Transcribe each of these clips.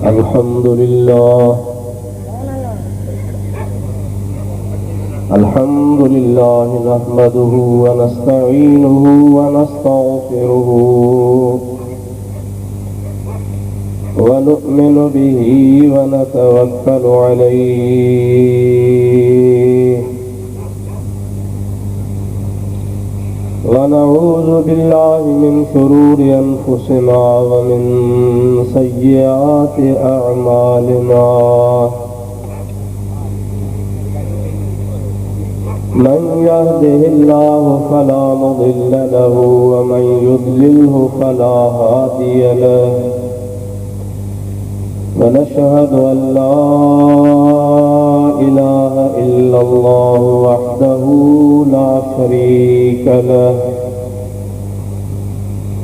الحمد لله نحمده ونستعينه ونستغفره ونؤمن به ونتوكل عليه ونعوذ بالله من شرور أنفسنا ومن سيئات أعمالنا من يهده الله فلا مضل له ومن يضلله فلا هادي له ونشهد أن لا إله إلا الله وحده لا شريك له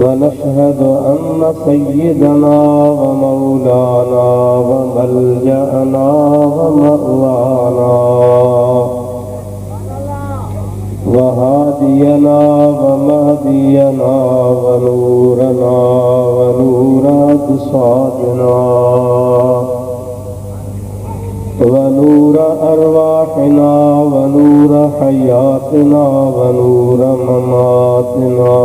ونشهد أن سيدنا ومولانا وملجأنا ومأوانا وهادينا ومهدينا ونورنا ونور أجسادنا ونور أرواحنا ونور حياتنا ونور مماتنا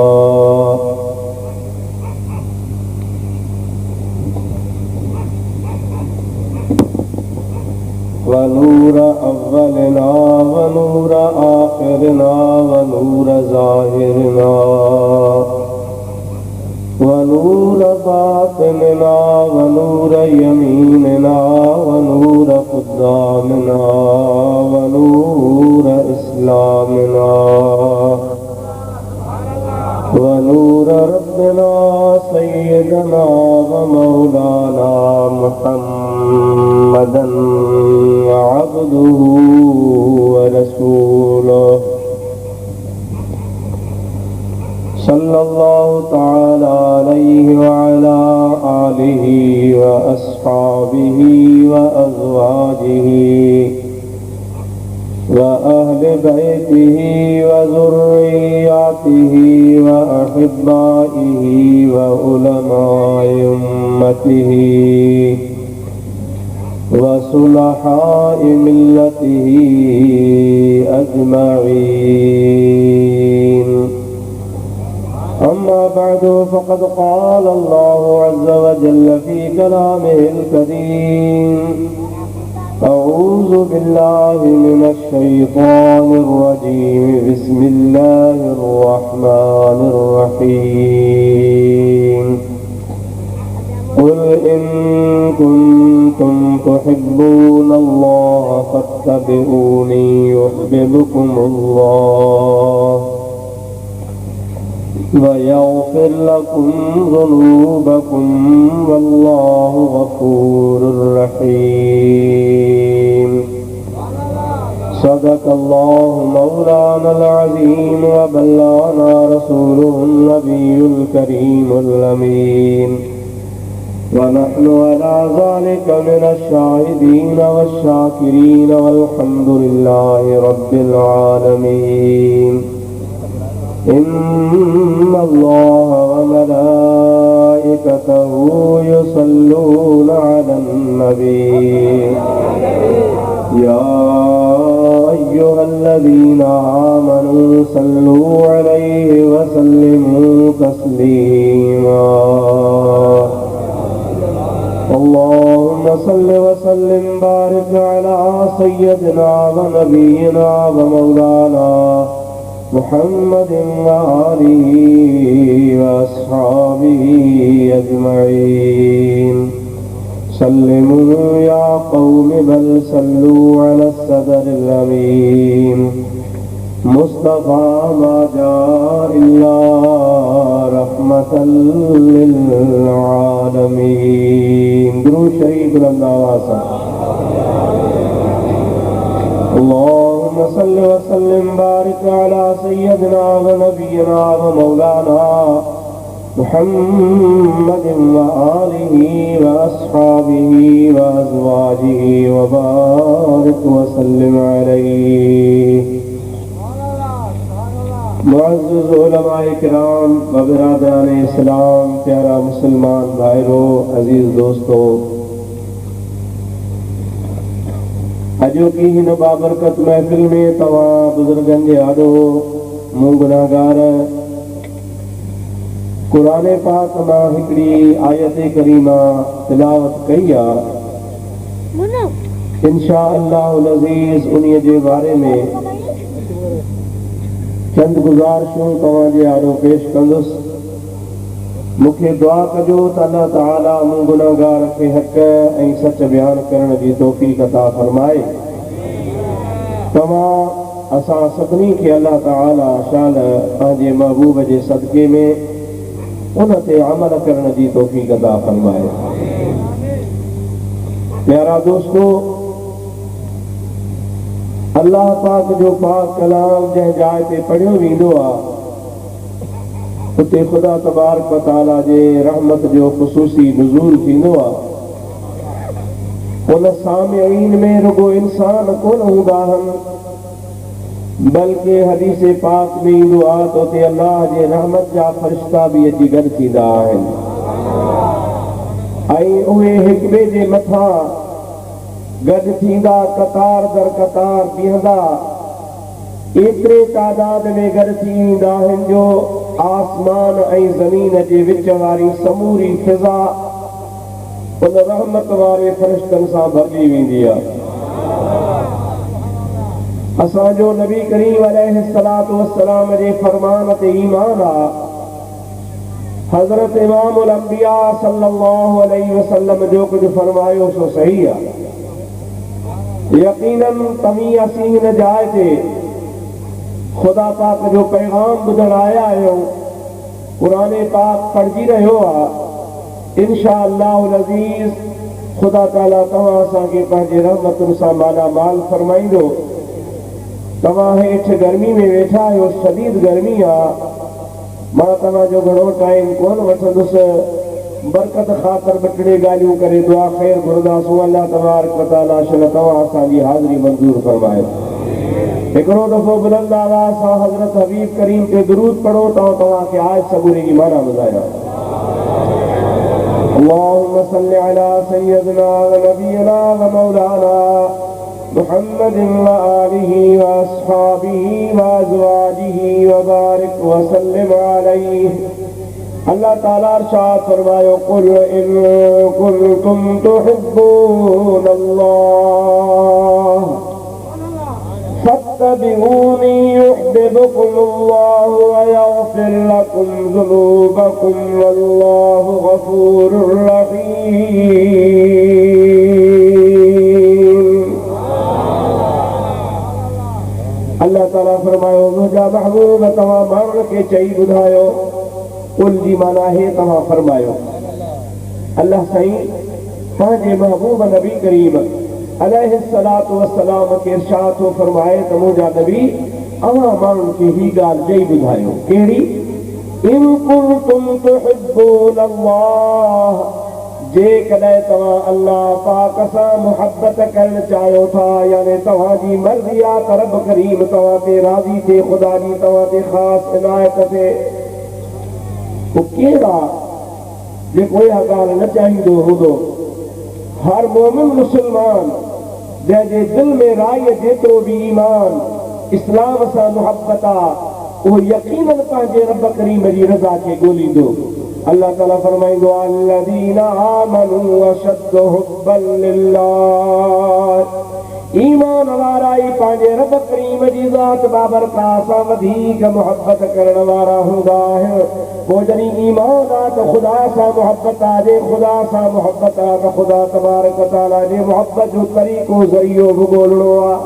ونور أولنا ونور آخرنا ونور ظاهرنا ونور باطننا ونور يميننا ونور قدامنا ونور إسلامنا ونور ربنا سيدنا ومولانا محمدا عبده ورسوله صلى الله تعالى عليه وعلى آله وأصحابه وأزواجه وأهل بيته وذرياته وأحبائه وعلماء أمته وصلحاء ملته أجمعين. أما بعد فقد قال الله عز وجل في كلامه الكريم: أعوذ بالله من الشيطان الرجيم. بسم الله الرحمن الرحيم. قل إن كنتم تحبون الله فاتبعوني يحببكم الله ويغفر لكم ذنوبكم والله غفور رحيم. صدق الله مولانا العظيم وبلغنا رسوله النبي الكريم الأمين، ونحن على ذلك من الشاهدين والشاكرين والحمد لله رب العالمين. إن الله وملائكته يصلون على النبي يا أيها الذين آمنوا صلوا عليه وسلموا تسليما. اللهم صل وسلم بارك على سيدنا ونبينا ومولانا محمد وآله وأصحابه أجمعين. سلموا يا قوم بل صلوا على الصدر الأمين مصطفى ما جاء إلا رحمة للعالمين. درود شريف بلند آواز سے. اللهم صل وسلم بارك على سيدنا ونبينا ومولانا محمد وآله وأصحابه وأزواجه وبارك وسلم عليه. मुअज़्ज़ज़ उलमाए किराम व बिरादरान इस्लाम, प्यारा मुसलमान भाइयों, अजीज दोस्तों, अजो की हिन बाबरकत महफिल में तवां बुजुर्गन जे आॾो मूं गुनाहगार कुरान पाक मां हिकिड़ी आयत करीमा तिलावत कई आहे। इंशा अल्लाहुल अज़ीज़ उन्हीअ जे बारे में चंद गुज़ारिशूं तव्हां जे आॾो पेश कंदुसि। मूंखे दुआ कजो त अल्लाह ताला मूं गुनाहगार खे हक़ ऐं सच बयान करण जी तौफ़ीक़ अता फरमाए। तव्हां असां सभिनी खे अल्लाह ताला शाल पंहिंजे महबूब जे सदके में उन ते अमल करण जी तौफ़ीक़ अता फरमाए। प्यारा दोस्तो, अल्लाह पाक जो पाक कलाम जंहिं जाइ ते पढ़ियो वेंदो आहे उते ख़ुदा तबारक व तआला जे रहमत जो ख़ुसूसी नुज़ूल थींदो आहे। उन सामिईन में रुगो इंसान कोन हूंदा आहिनि, बल्कि हदीस पाक में ईंदो आहे त उते अल्लाह जे रहमत जा फ़रिश्ता बि अची गॾु थींदा आहिनि ऐं उहे हिक ॿिए जे मथां गॾु थींदा कतार दर कतार बीहंदा एतिरे तादाद में गॾु थी ईंदा आहिनि जो आसमान ऐं ज़मीन जे विच वारी समूरी फिज़ा उन रहमत वारे फ़रिश्तनि सां भरिजी वेंदी आहे। असांजो नबी करीम अलैहिस्सलातु वस्सलाम जे फरमान ते ईमान आहे। हज़रत इमामुल अंबिया सल्लल्लाहु अलैहि वसल्लम जो कुझु फरमायो सो सही आहे। यकीनन तव्हीं असीं हिन जाइ ते खुदा पाक जो पैगाम ॿुधण आया आहियूं। क़ुरान पाक पढ़जी रहियो आहे। इंशा अल्लाहुल अज़ीज़ खुदा ताला तव्हां असांखे पंहिंजे रहमतुनि सां मालामाल फरमाईंदो। तव्हां हेठि गर्मी में वेठा आहियो, शदीद गर्मी आहे। मां तव्हांजो घणो टाइम कोन वठंदुसि। बरकत ख़ातिर ॿ टे ॻाल्हियूं करे दुआ ख़ैर घुरंदासूं। अल्लाह तबारक व तआला शल तव्हां असांजी हाज़िरी मंज़ूर फरमाए। हिकिड़ो दफ़ो बुलंद आवाज़ सां हज़रत हबीब करीम ते दुरूद पढ़ो त तव्हांखे आयत सबूरे जी माना ॿुधायां। अल्लाहुम्म सल्लि अला सय्यदिना व नबीना व मौलाना मुहम्मदिन व आलिहि व अस्हाबिहि व अज़वाजिहि व बारिक व सल्लिम अलैहि। अल्लाह ताला इरशाद फरमायो, कुल इन कुंतुम तुहिब्बूनल्लाह फत्तबिऊनी युह्बिबकुमुल्लाहु व यग़फिर लकुम ज़ुनूबकुम वल्लाहु गफूरुर रहीम। अल्लाह ताला फरमायो, मुंहिंजा महबूब तव्हां माण्हुनि खे चई ॿुधायो। कुल जी माना है तव्हां फरमायो। अल्लाह साईं पंहिंजे महबूब नबी करीम अलैहिस्सलातु वस्सलाम खे इरशाद थो फरमाए त मुंहिंजा नबी अवां माण्हुनि खे ही ॻाल्हि चई ॿुधायो। कहिड़ी? इन कुंतुम तुहिब्बूनल्लाह, जेकॾहिं तव्हां अल्लाह पाक सां मुहबत करणु चाहियो था, यानी तव्हांजी मर्ज़ी आहे त रब करीम तव्हां ते राज़ी थिए, ख़ुदा जी तव्हां ते ख़ासि इनायत थिए। वो केड़ा जेको इहा ॻाल्हि न चाहींदो हूंदो। हर मोमिन मुसलमान जंहिंजे दिल में राय जेतिरो बि ईमान इस्लाम सां मुहबत आहे, उहो यकीनन पंहिंजे रब करीम जी रज़ा खे ॻोल्हींदो। अल्लाह ताला फरमाईंदो आहे, अल्लज़ीना आमनू अशद्दु हुब्बन लिल्लाह। ईमान वारा ई पंहिंजे रब करीम जी ज़ात बाबरकात सां वधीक मुहबत करण वारा हूंदा आहिनि। पोइ जॾहिं ईमान आहे त ख़ुदा सां मुहबत आहे। जे ख़ुदा सां मुहबत आहे त ख़ुदा तबारक व तआला जे मुहबत जो तरीक़ो ज़रियो बि ॻोल्हणो आहे।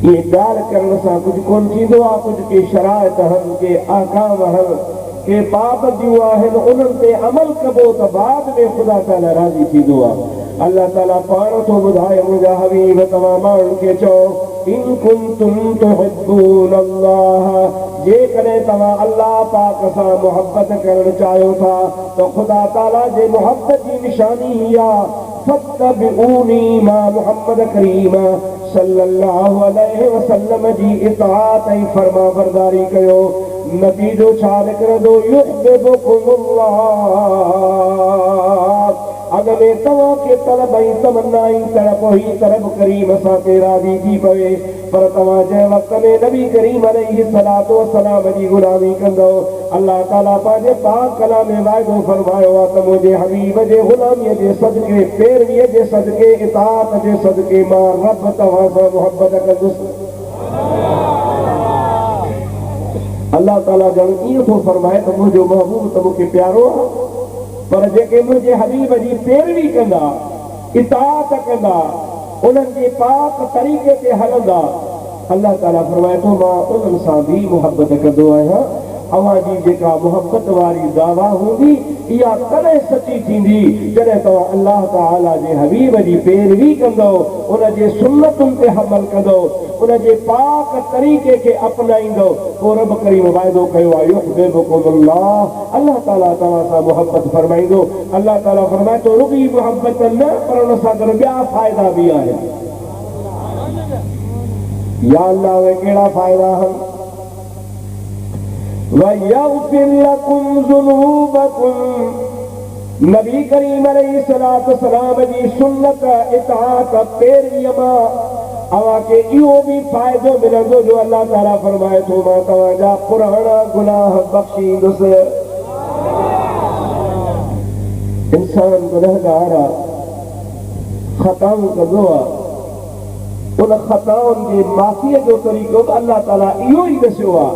इहे ॻाल्हि करण सां कुझु कोन थींदो आहे। कुझु के शराइत आहिनि, के अहकाम आहिनि, के पाबंदियूं आहिनि, उन्हनि ते अमल कबो त बाद में ख़ुदा ताला राज़ी थींदो आहे। अल्लाह ताला पाण थो ॿुधाए, मुंहिंजा हबीब तव्हां माण्हुनि खे चओ, इन कुंतुम तुहिब्बूनल्लाह, जेकॾहिं तव्हां अल्लाह पाक सां मुहबत करणु चाहियो था त ख़ुदा ताला जे मुहबत जी निशानी ही आहे, फत्तबिऊनी, मां मुहम्मद करीम सल्लल्लाहु अलैहि वसल्लम जी इताअत ऐं फरमा बरदारी कयो। नतीजो छा निकिरंदो? युह्बिबकुमुल्लाह। अगर में तवा के तलब आई तमन्नाई तड़प ही तरब करीम असां ते राज़ी थी पवे पर तवा जंहिं वक़्त में नबी करीम अलैहिस्सलातु वस्सलाम जी गुलामी कंदो अल्लाह ताला पंहिंजे पाक कलाम में वाइदो फरमायो आहे त मुंहिंजे हबीब जे गुलामीअ जे सदके पैरवीअ जे सदके इताअत जे सदके मां रब तव्हां सां मुहबत कंदुसि। अल्लाह ताला ॼण ईअं थो फरमाए त मुंहिंजो महबूब त मूंखे प्यारो आहे पर जेके मुंहिंजे हबीब जी पैरवी कंदा इताअत कंदा उन्हनि जे पाक तरीक़े ते हलंदा अल्लाह ताला फरमाए थो मां उन्हनि सां बि मुहबत कंदो आहियां। अवां जी जेका मुहबत वारी दावा हूंदी इहा तॾहिं सची थींदी जॾहिं तव्हां अल्लाह ताला जे हबीब जी पैरवी कंदो उन जे सुन्नतुनि ते अमल कंदो उन जे पाक तरीक़े खे अपनाईंदो पोइ रब करीम वाइदो कयो आहे युहिब्बुकुमुल्लाह अल्लाह ताला तव्हां सां मुहबत फरमाईंदो। अल्लाह ताला फरमाए थो रुॻी मुहबत न पर उन सां गॾु ॿिया फ़ाइदा बि आहिनि। या अल्लाह उहे कहिड़ा फ़ाइदा आहिनि वयग़फिर लकुम ज़ुनूबकुम नबी करीम अलैहिस्सलातु वस्सलाम जी सुन्नत इताअत पैरवीअ मां अवां खे इहो बि फ़ाइदो मिलंदो जो अल्लाह ताला फरमाए थो मां तव्हांजा पुराणा गुनाह बख़्शींदुसि। इंसान गुनहगार आहे ख़ताऊं कंदो आहे उन ख़ताउनि जे माफ़ीअ जो तरीक़ो बि अल्लाह ताला इहो ई ॾसियो आहे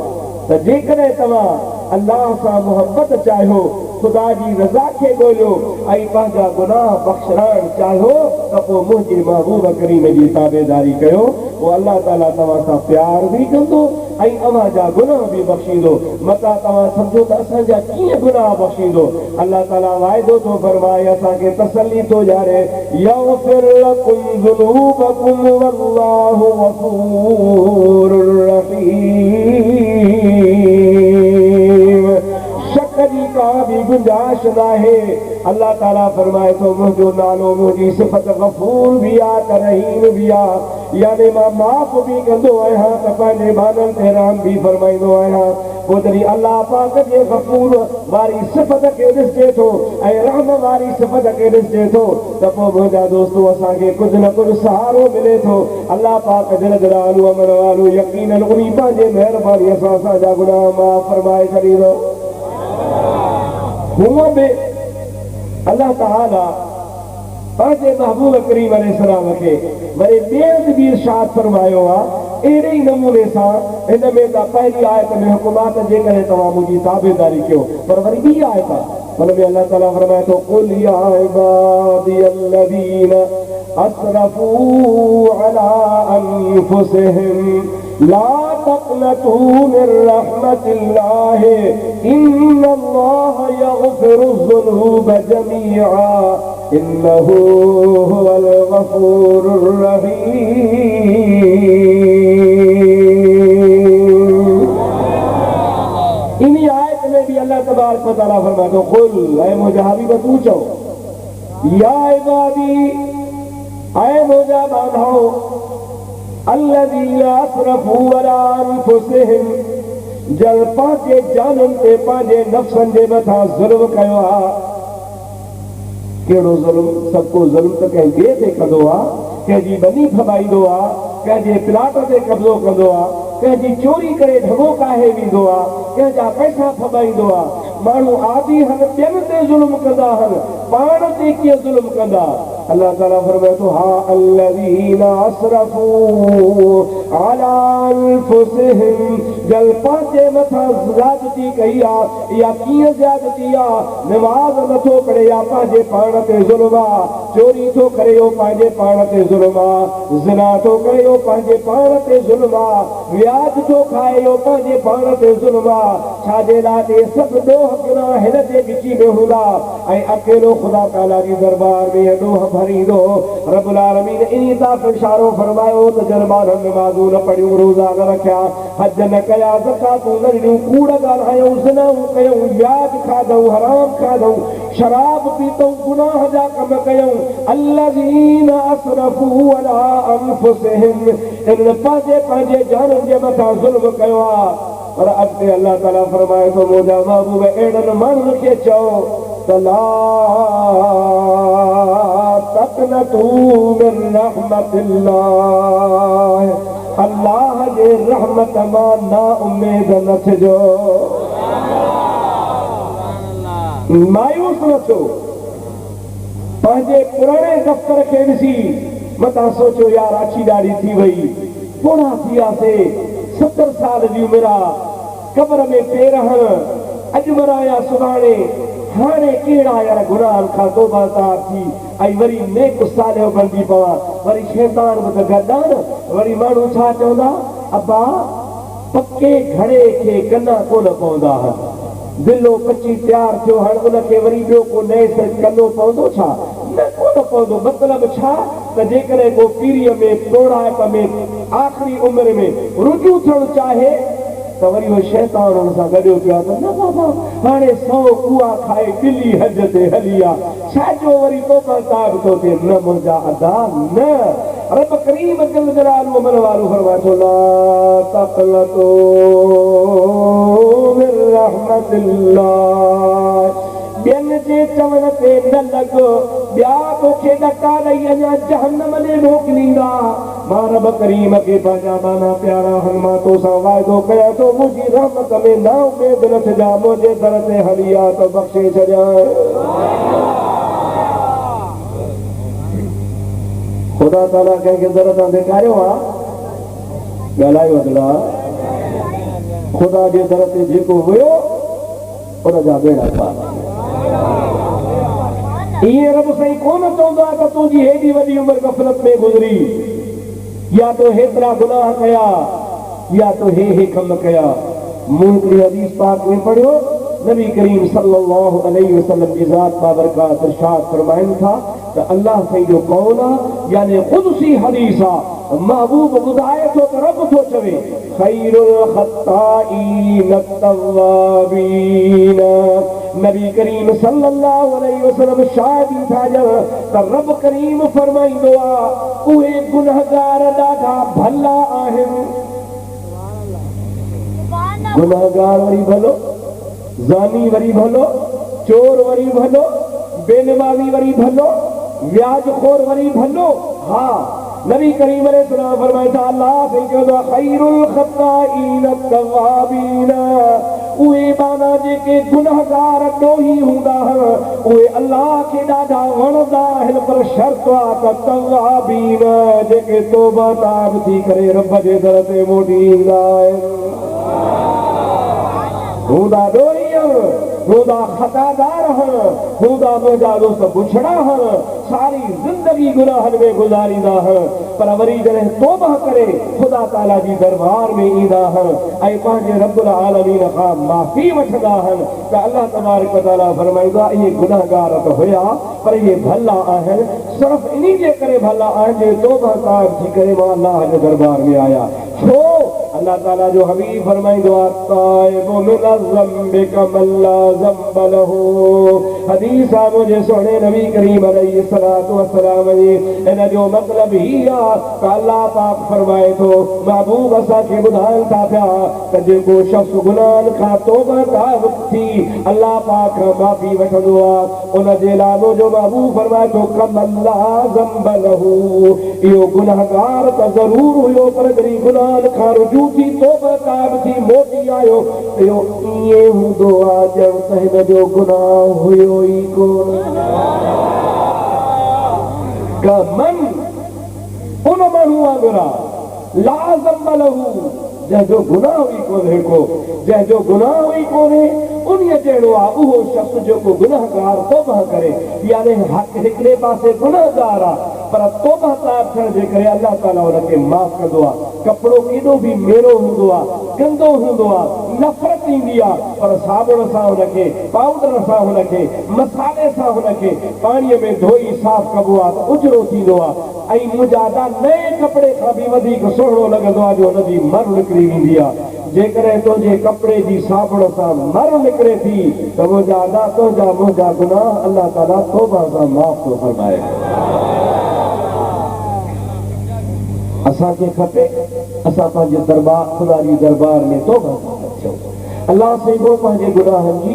त जेकॾहिं तव्हां अल्लाह सां मुहबत चाहियो ख़ुदा जी रज़ा खे ॻोल्हियो ऐं पंहिंजा गुनाह बख़्शण चाहियो त पोइ मुंहिंजे महबूब करीम जी ताबेदारी कयो पोइ अल्लाह ताला तव्हां सां प्यार बि कंदो ऐं अव्हां जा गुनाह बि बख़्शींदो। मता तव्हां सम्झो त असांजा कीअं गुनाह बख़्शींदो अल्लाह ताला वाइदो थो फरमाए असांखे तसल्ली थो ॾियारे यग़फिर लकुम ज़ुनूबकुम वल्लाहु गफ़ूरुर रहीम। शक जी का भी गुंजाइश न है अल्लाह ताला फरमाए थो मुंहिंजो नालो मुंहिंजी सिफ़त गफ़ूर भी आहे त रहीम भी आहे यानी मां माफ़ भी कंदो आहियां त पंहिंजे बाननि ते रहम भी फरमाईंदो आहियां। पोइ जॾहिं अल्लाह पाक जे गफ़ूर वारी सिफ़त खे ॾिसजे थो ऐं रहम वारी सिफ़त खे ॾिसजे थो त पोइ मुंहिंजा दोस्तो असांखे कुझु न कुझु सहारो मिले थो। अल्लाह पाक जल जलालु अमर वारो यकीनन उन पंहिंजे महिरबानीअ सां असांजा गुनाह माफ़ फरमाए छॾींदो। हूअं बि अल्लाह ताला पंहिंजे महबूब करीम अलैहिस्सलाम खे वरी ॿिए हंधि बि इरशाद फरमायो आहे अहिड़े ई नमूने सां हिन में त पहली आयत में हुकुमात जेकॾहिं तव्हां मुंहिंजी ताबेदारी कयो पर वरी ॿी आयत आहे हुन में अल्लाह ताला फरमाए थो कुल या इबादियल्लज़ीन असरफू अला अनफुसिहिम ला तक़नतू मिन रहमतिल्लाह इन्नल्लाह यग़फिरुज़्ज़ुनूब जमीआ इन्नहु हुवल गफ़ूरुर रहीम। इन्हीं आयत में भी अल्लाह तबारक व तआला फरमाता है कुल ऐ मुझे हबीब तू चओ या इबादी ऐ मुझे बांधो अल्लज़ीना असरफू अला अनफुसिहिम जल पंहिंजे जाननि ते पंहिंजे नफ़्सनि जे मथां ज़ुल्म कयो आहे। कहिड़ो ज़ुल्म सबको ज़ुल्म त कंहिं ॿिए ते कंदो आहे कंहिंजी बनी फबाईंदो आहे कंहिंजे प्लाट ते कब्ज़ो कंदो आहे कंहिंजी चोरी करे ढगो काहे वेंदो आहे कंहिंजा पैसा फबाईंदो आहे। माण्हू आदि हन ॿियनि ते ज़ुल्म कंदा आहिनि पाण ते कीअं ज़ुल्म कंदा। अल्लाह ताला फरमाए थो हा अल्लज़ीना असरफू अला अनफुसिहिम जल पंहिंजे मथां ज़्यादती कई आहे इहा कीअं ज़्यादती आहे नमाज़ नथो पढ़े या पंहिंजे पाण ते ज़ुल्म आहे चोरी थो करे इहो पंहिंजे पाण ते ज़ुल्म आहे ज़िना थो करे इहो पंहिंजे पाण ते ज़ुल्म आहे व्याज थो खाए इहो पंहिंजे पाण ते ज़ुल्म आहे छाजे लाइ सभु ॾोह गुनाह हिन जे विची में हूंदा ऐं अकेलो ख़ुदा ताला जी दरबार में ॾोह भरींदो। रब्बुल आलमीन इन तरफ़ इशारो फरमायो त जरमाननि नमाज़ूं न पढ़ियूं रोज़ा न रखिया हज न कया ज़कातूं न ॾिनियूं कूड़ ॻाल्हायूं ज़िनाऊं कयूं व्याज खाधऊं हराम खाधऊं शराब पीतऊं गुनाह जा कम कयूं अल्लज़ीना असरफू अला अनफुसिहिम इन पंहिंजे जाननि जे मथां ज़ुल्म कयो आहे। पर अॻिते अल्लाह ताला फरमाए थो मुंहिंजा महबूब अहिड़नि माण्हुनि खे चओ त ला तक़नतू मिन रहमतिल्लाह, अल्लाह जे रहमत मां ना उम्मीद न थिजो, मायूस न थियो। पंहिंजे पुराणे दफ़्तर खे ॾिसी मथां सोचो यार अछी ॾाढी थी वई, पोड़ा थी वियासीं, 70 साल जी उमिरि आहे, कब्र में पेर हण, अॼु मराया सुभाणे, हाणे कहिड़ा यार गुनाहनि खां तौबा थी ऐं वरी नेक सालियो बणिजी पवां, वरी शैतान बि त गॾु आहे न। वरी माण्हू छा चवंदा, अब्बा पके घड़े खे कना कोन पवंदा आहिनि, दिलो कची तयारु थियो, हाणे उनखे वरी ॿियो को नए सिर कनो पवंदो छा? न कोन पवंदो। मतिलबु छा त जेकॾहिं को पीढ़ीअ में प्रोड़ाइप में आख़िरी उमिरि में रुजू थियणु चाहे त वरी उहो शैतान हुन सां गॾियो पियो आहे त न बाबा हाणे 100 कुआ खाए दिल्ली हज ते हली आहे, छाजो वरी तौबा ताब थो थिए? न मुंहिंजा अदा न। रब करीम जल जलालहू अमल वारो फरमाए थो, ला तक़नतू मिन रहमतिल्लाह, ॿियनि जे चवण ते न लॻो, ॿिया तोखे ॾका ॾेई अञा जहन्नम ॾे मोकिलींदा। मां रब करीम खे पंहिंजा बाना प्यारा हन, मां तोसां वाइदो कयां थो, मुंहिंजी रहमत में ना उमेद न थिजा, मुंहिंजे दर ते हली आ त बख़्शे छॾियां। ख़ुदा ताला कंहिंखे दर तां धिकारियो आहे? ॻाल्हायो अगला, ख़ुदा जे दर ते जेको वियो उनजा बेड़ा पार। ईअं रब साईं कोन चवंदो आहे त तुंहिंजी हेॾी वॾी उमिरि गफ़लत में गुज़री, या तो हेतिरा गुनाह कया, या तो हे कम कया। मूं हिकिड़ी हदीस पाक में पढ़ियो, नबी करीम सल्लल्लाहु अलैहि वसल्लम जी ज़ात बाबरकात इरशाद फरमाइनि था त अल्लाह साईं जो कौल आहे, यानी क़ुदसी हदीस आहे, महबूब ॿुधाए थो त रब थो चवे, खैरुल ख़त्ताईन तव्वाबीन। नबी करीम सल्लल्लाहु अलैहि वसल्लम शायदि था ॼण त रब करीम फरमाईंदो आहे, उहे गुनहगार ॾाढा भला आहिनि। गुनहगार वरी भलो, ज़ानी वरी भलो, चोर वरी भलो, बेनमाज़ी वरी भलो, व्याजखोर वरी भलो। हा, नबी करीम अलैहिस्सलाम फरमाए था, अल्लाह से चवंदो आहे, खैरुल ख़त्ताईन तव्वाबीन, उहे बाना जेके गुनहगार ॾोही हूंदा आहिनि, उहे अल्लाह खे ॾाढा वणंदा आहिनि, पर शर्त आहे त तव्वाबीन, जेके तौबा ताब थी करे रब जे दर ते मोटी ईंदा आहिनि। हूंदा ॾोही आहिनि, हूंदा ख़तादार आहिनि, हूंदा मुंहिंजा दोस्त बुछड़ा आहिनि, सारी ज़िंदगी गुनाहनि में गुज़ारींदा आहिनि, पर वरी जॾहिं तौबा करे ख़ुदा ताला जी दरबार में ईंदा आहिनि ऐं पंहिंजे रब्बुल आलमीन खां माफ़ी वठंदा आहिनि त अल्लाह तबारक व तआला फरमाईंदो आहे, इहे गुनाहगार त हुया पर इहे भला आहिनि, सिर्फ़ु इन्ही जे करे भला आहिनि जे तौबा ताब थी करे मां अल्लाह जे दरबार में आया। छो? अल्लाह ताला जो हबीब फरमाईंदो आहे, ताइबु मिन ज़म्बि कमन ला ज़म्ब लहू। हदीस आहे मुंहिंजे सुहिणे नबी करीम अलैहिस्सलातु वस्सलाम जी। इन जो मतिलबु ही आहे त अल्लाह पाक फरमाए थो, महबूब असांखे ॿुधाइनि था पिया त जेको शख़्स गुनाहनि खां तौबा ताब थी अल्लाह पाक खां माफ़ी वठंदो आहे, उन जे नालो जो महबूब फरमाए थो, कमन ला ज़म्ब लहू। इहो गुनाहगार त ज़रूर हुयो, पर जॾहिं गुनाहनि खां रुजू थी तौबा ताब थी मोटी आयो, इहो ईअं हूंदो आहे ॼण त हिन जो गुनाह हुयो ई कोन। कमन उन माण्हू वांगुरु आहे, ला ज़म्ब लहू, जंहिंजो गुनाह हुई कोन्हे को, जंहिंजो गुनाह हुई कोन्हे उन जहिड़ो आहे उहो शख़्स जेको गुनाहगार तौबा करे, यानी हिकिड़े पासे गुनाहगार आहे पर तौबा ताब थियण जे करे अल्लाह ताला हुनखे माफ़ कंदो आहे। कपिड़ो केॾो बि मेरो हूंदो आहे, गंदो हूंदो आहे, नफ़रत ईंदी आहे, पर साबुण सां हुनखे, पाउडर सां हुनखे, मसाले सां हुनखे पाणीअ में धोई साफ़ कबो आहे त उजरो थींदो आहे। ऐं मुजादा नए कपिड़े खां बि वधीक सुहिणो लॻंदो आहे जो हुनजी मर निकिरी वेंदी आहे। जेकॾहिं तुंहिंजे कपिड़े जी साबुण सां मर निकिरे थी त मुजादा तुंहिंजा मुंहिंजा गुनाह अल्लाह ताला तौबा सां माफ़ थो फरमाए। असांखे खपे असां पंहिंजे दरबार ख़ुदा जी दरबार में तौबा थियूं, अल्लाह से वो पंहिंजे गुनाहनि जी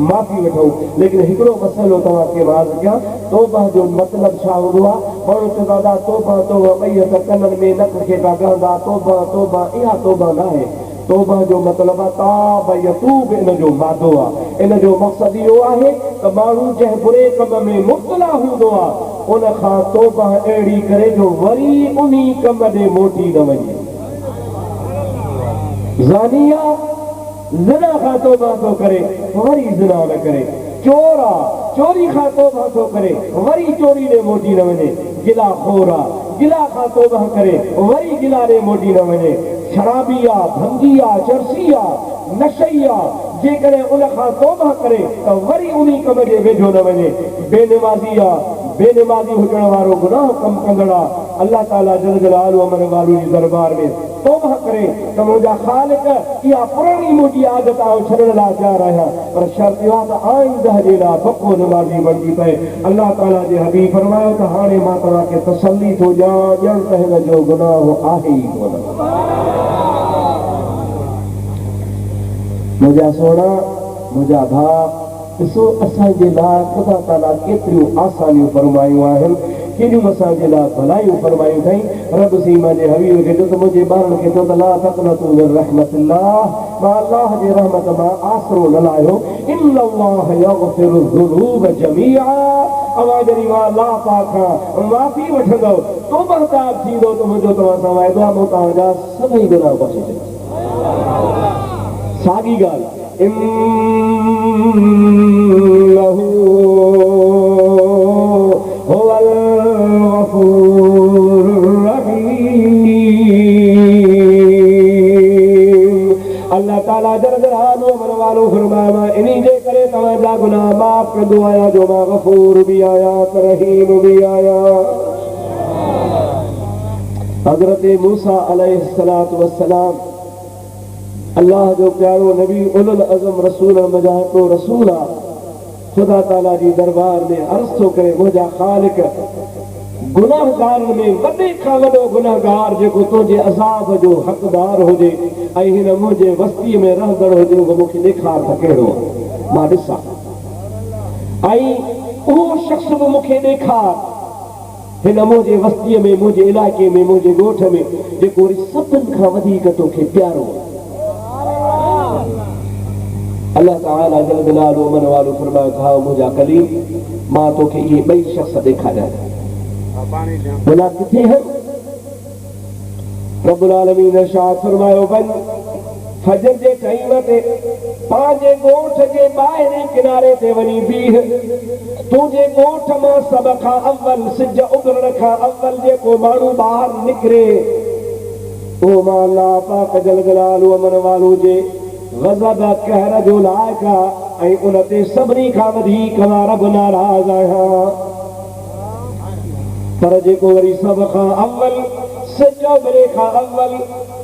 माफ़ी वठो। लेकिन हिकिड़ो मसइलो तव्हांखे वाज़ कयां, तौबा जो मतिलबु छा हूंदो आहे? माण्हू चवंदा था तौबा तौबा ॿई हथ कननि में नक खे था गहंदा, तौबा तौबा, इहा तौबा न आहे। तौबा जो मतिलबु आहे ताब यतूब, इन जो मादो आहे। इन जो मक़सदु इहो आहे त माण्हू जंहिं बुरे कम में मुब्तला हूंदो आहे उन खां तौबा अहिड़ी करे जो वरी उन कम ॾे मोटी न वञे। ज़ानिया ज़िना खां तौबा थो करे वरी ज़िना न करे, चोर आहे चोरी खां तौबा थो करे वरी चोरी ॾे मोटी न वञे, गिलाखोर आहे गिला खां तौबा करे वरी गिला ॾे मोटी न वञे, शराबी आहे भंगी आहे चरसी आहे नशई आहे, जेकॾहिं उन खां तौबा करे त वरी उन कम जे वेझो न वञे। बेनमाज़ी आहे, बेनमाज़ी हुजण वारो गुनाह कमु कंदड़ आहे। अल्लाह ताला जल जलालु अमर वालू जे दरबार में तौबा करे त मुंहिंजा ख़ालिक इहा पुराणी मुंहिंजी आदत आहे छॾण लाइ तयारु आहियां, पर शर्त इहा त आइंदह जे लाइ पको नमाज़ी बणिजी पए। अल्लाह ताला जे हबीब फरमायो त हाणे मां तव्हांखे तसल्ली थो ॾियां, ॼण त हिन जो गुनाह आहे ई कोन। मुंहिंजा सोना, मुंहिंजा भाउ, ॾिसो असांजे लाइ ख़ुदा ताला केतिरियूं आसानियूं फरमायूं आहिनि, केॾियूं असांजे लाइ भलायूं फरमायूं अथई। रब सीमा जे हबीब खे चयो त मुंहिंजे ॿारनि खे चयो त ला तक़नतू मिन रहमतिल्लाह, मां अल्लाह जे रहमत मां आसरो न लाहियो। इन्नल्लाह यग़फिरु ज़ुनूब जमीआ, अवां जॾहिं मां अल्लाह पाक खां माफ़ी वठंदव, तौबा ताब थींदो त मुंहिंजो तव्हां सां वाइदो आहे, मूं तव्हांजा सभई गुनाह बख़्शे छॾींदुसि। साॻी ॻाल्हि इन्नहू हुवल गफूरुर रहीम। अल्लाह ताला जल जलालु अमर वालो फरमायो मां इन्ही जे करे तव्हांजा गुनाह माफ़ कंदो आहियां जो मां गफूर बि आहियां त रहीम बि आहियां। हज़रत मूसा अलैहिस्सलातु वस्सलाम अल्लाह जो प्यारो नबी उलुल अज़म रसूल मजाको रसूल आहे, खुदा ताला जी दरबार में अर्ज़ थो करे मुंहिंजा ख़ालिक गुनाहगारनि में वॾे खां वॾो गुनाहगार जेको तुंहिंजे अज़ाब जो हक़दार हुजे ऐं हिन मुंहिंजे बस्तीअ में रहंदड़ हुजे उहो मूंखे ॾेखार त कहिड़ो आहे, मां ॾिसां। ऐं उहो शख़्स बि मूंखे ॾेखार हिन मुंहिंजे बस्तीअ में, मुंहिंजे इलाइक़े में, मुंहिंजे ॻोठ में, जेको वरी सभिनि खां वधीक तोखे प्यारो आहे। अल्लाह ताला जल जलालु अमर वालो फरमायो था मुंहिंजा कलीम, मां तोखे इहे ॿई शख़्स ॾेखारिया। भला किथे है? रब्बुल आलमीन इरशाद फरमायो वञ फजर जे टाइम ते पंहिंजे ॻोठ जे ॿाहिरीं किनारे ते वञी बीह, तुंहिंजे ॻोठ मां सभ खां अव्वल सिज उभरण खां अव्वल जेको माण्हू ॿाहिरि निकिरे उहो मां अल्लाह पाक जल जलालु अमर वालो जे ग़ज़ब कहर जो लाइक़ आहे ऐं उन ते सभिनी खां वधीक मां रब नाराज़ आहियां। पर जेको वरी सभ खां अव्वल सिज उभरे खां अव्वल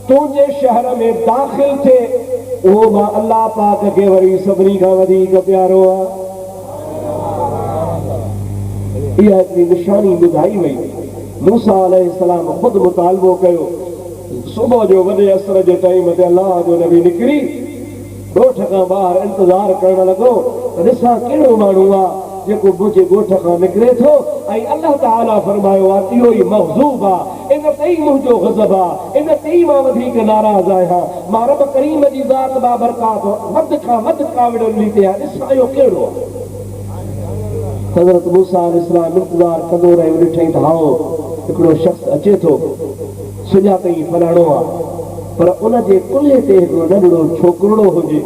तुंहिंजे शहर में दाख़िल थिए उहो मां अल्लाह पाक खे वरी सभिनी खां वधीक प्यारो आहे। इहा हिकिड़ी निशानी ॿुधाई वई। मूसा अलैहिस्सलाम ख़ुदि मुतालबो कयो, सुबुह जो वॾे असर जे टाइम ते अल्लाह जो नबी निकिरी ॻोठ खां ॿाहिरि इंतज़ारु करणु लॻो त ॾिसां कहिड़ो माण्हू आहे जेको मुंहिंजे ॻोठ खां निकिरे थो ऐं अल्लाह ताला फरमायो आहे इहो ई मग़ज़ूब आहे, इन ते ई मुंहिंजो ग़ज़ब आहे, इन ते ई मां वधीक नाराज़ आहियां। मां रब करीम जी ज़ात बाबरकात वधि खां वधि काविड़ लीते आहे, ॾिसां इहो कहिड़ो आहे। हज़रत मूसा अलैहिस्सलाम इंतज़ारु कंदो रहियो, ॾिठई त हाओ हिकिड़ो शख़्स अचे थो, सुञातई फलाणो आहे, पर उनजे कुल्हे ते हिकिड़ो नंढड़ो छोकिरो हुजे,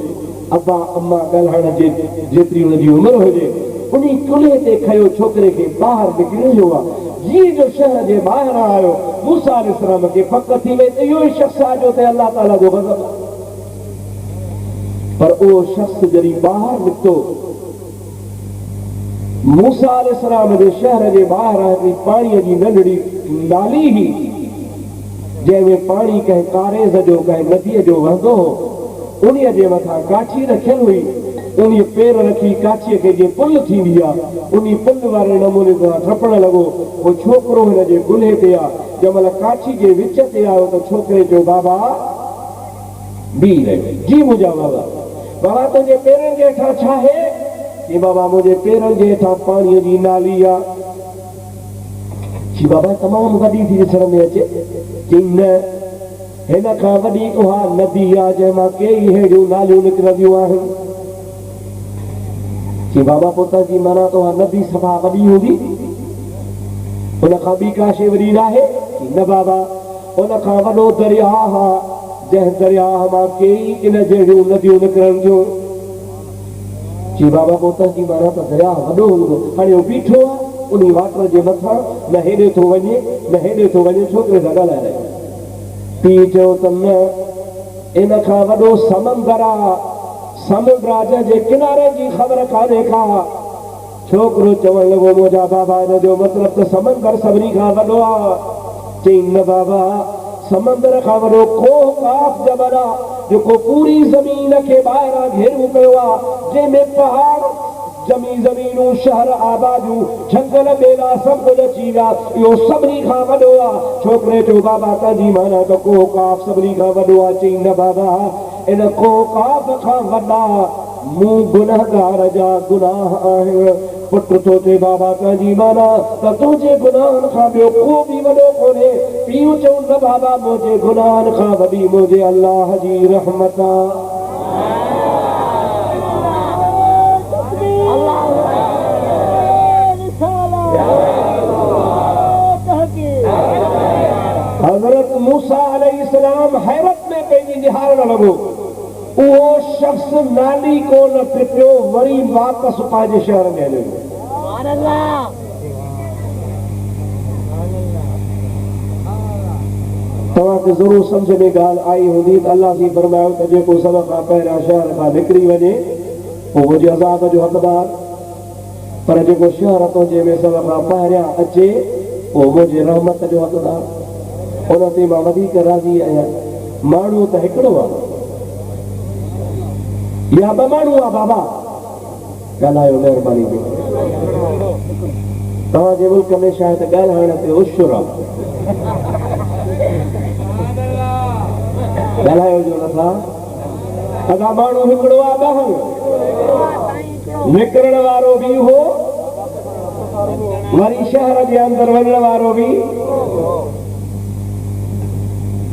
अबा अम्मा ॻाल्हाइण जे जेतिरी हुनजी उमिरि हुजे, उन कुल्हे ते खयो छोकिरे खे ॿाहिरि निकिरी वियो आहे। जीअं जो शहर जे ॿाहिरि आयो मूसा अलैहिस्सलाम खे पक थी वई त इहो ई शख़्स आहे जो ते अल्लाह ताला जो ग़ज़ब आहे। पर उहो शख़्स जॾहिं ॿाहिरि निकितो, मूसा अलैहिस्सलाम जे शहर जे ॿाहिरि हिकिड़ी पाणीअ जी नंढड़ी नाली हुई जंहिंमें पाणी कंहिं कारेज़ जो कंहिं नदीअ जो वहंदो हो, उन जे मथां काठी रखियल हुई, उन पेर रखी काठीअ खे जीअं पुल थींदी आहे उन पुल वारे नमूने सां टपण लॻो। उहो छोकिरो हिन जे गुल्हे ते आहे, जंहिं महिल काठी जे विच ते आयो त छोकिरे जो बाबा बीह रहियो, जी मुंहिंजा बाबा। बाबा तुझे पेरनि जे हेठां छा आहे? कि बाबा मुझे पेरनि जे हेठां पाणीअ जी नाली आहे। कि बाबा तमामु वॾी थी ॾिसण में अचे। कि न, हिन खां वॾी उहा नदी आहे जंहिंमां कई अहिड़ियूं नालियूं निकिरंदियूं आहिनि। कि बाबा पुत्र जी माना तो नदी सभा वॾी हूंदी, उन खां ॿी का शइ वॾी नाहे? कि न बाबा, उन खां वॾो दरिया आहे, जंहिं दरिया मां कई इन जहिड़ियूं नदियूं निकिरनि थियूं। कि बाबा पुत्र जी माना त दरिया वॾो हूंदो, हाणे उहो बीठो आहे उन वाटर जे मथां, न हेॾे थो वञे न हेॾे थो वञे, छोकिरे सां ॻाल्हाए रहियो। पीउ चयो त न, इन खां वॾो समंदर आहे, समुद्र आहे जंहिंजे किनारे जी ख़बर कान्हे का। छोकिरो चवणु लॻो मुंहिंजा बाबा हिन जो मतिलबु त समंदर सभिनी खां वॾो आहे। चई न बाबा, समंदर खां वॾो कोह काफ जबल आहे जेको पूरी ज़मीन खे ॿाहिरां घेरूं कयो आहे, जंहिंमें पहाड़ ज़मीनूं शहर आबादियूं झंगल ॿेला सभु कुझु अची विया, इहो सभिनी खां वॾो आहे। छोकिरे चयो बाबा तव्हांजी माना त कोह काफ सभिनी खां वॾो आहे? चई न बाबा, इन कोह काफ खां वॾा मूं गुनहगार जा गुनाह आहिनि। पुट थो चए बाबा तव्हांजी माना त तुंहिंजे गुनाहनि खां ॿियो को बि वॾो कोन्हे। पीउ चयो न बाबा, मुंहिंजे गुनाहनि खां वॾी मुंहिंजे अल्लाह जी रहमत आहे। हज़रत मूसा अलैहिस्सलाम हैरत में पंहिंजी निहारण लॻो। उहो शख़्स नाली कोन पियो, वरी वापसि पंहिंजे शहर में हलियो। तव्हांखे ज़रूरु सम्झ में ॻाल्हि आई हूंदी त अलाह जी फरमायो त जेको सभ खां पहिरियां शहर खां निकिरी वञे उहो मुंहिंजे अज़ाब जो हक़दार, पर जेको शहर थो जंहिंमें सभ खां पहिरियां अचे उहो मुंहिंजे रहमत जो हक़दार। उन ते मां वधीक राज़ी आहियां। माण्हू त हिकिड़ो आहे या ॿ माण्हू आहे? बाबा ॻाल्हायो महिरबानी कयो। तव्हांजे मुल्क में शायदि ॻाल्हाइण ते उशुर आहे, ॻाल्हायो जो नथा। अदा माण्हू हिकिड़ो आहे, ॿ निकिरण वारो बि हो, वरी शहर जे अंदरि वञण वारो बि।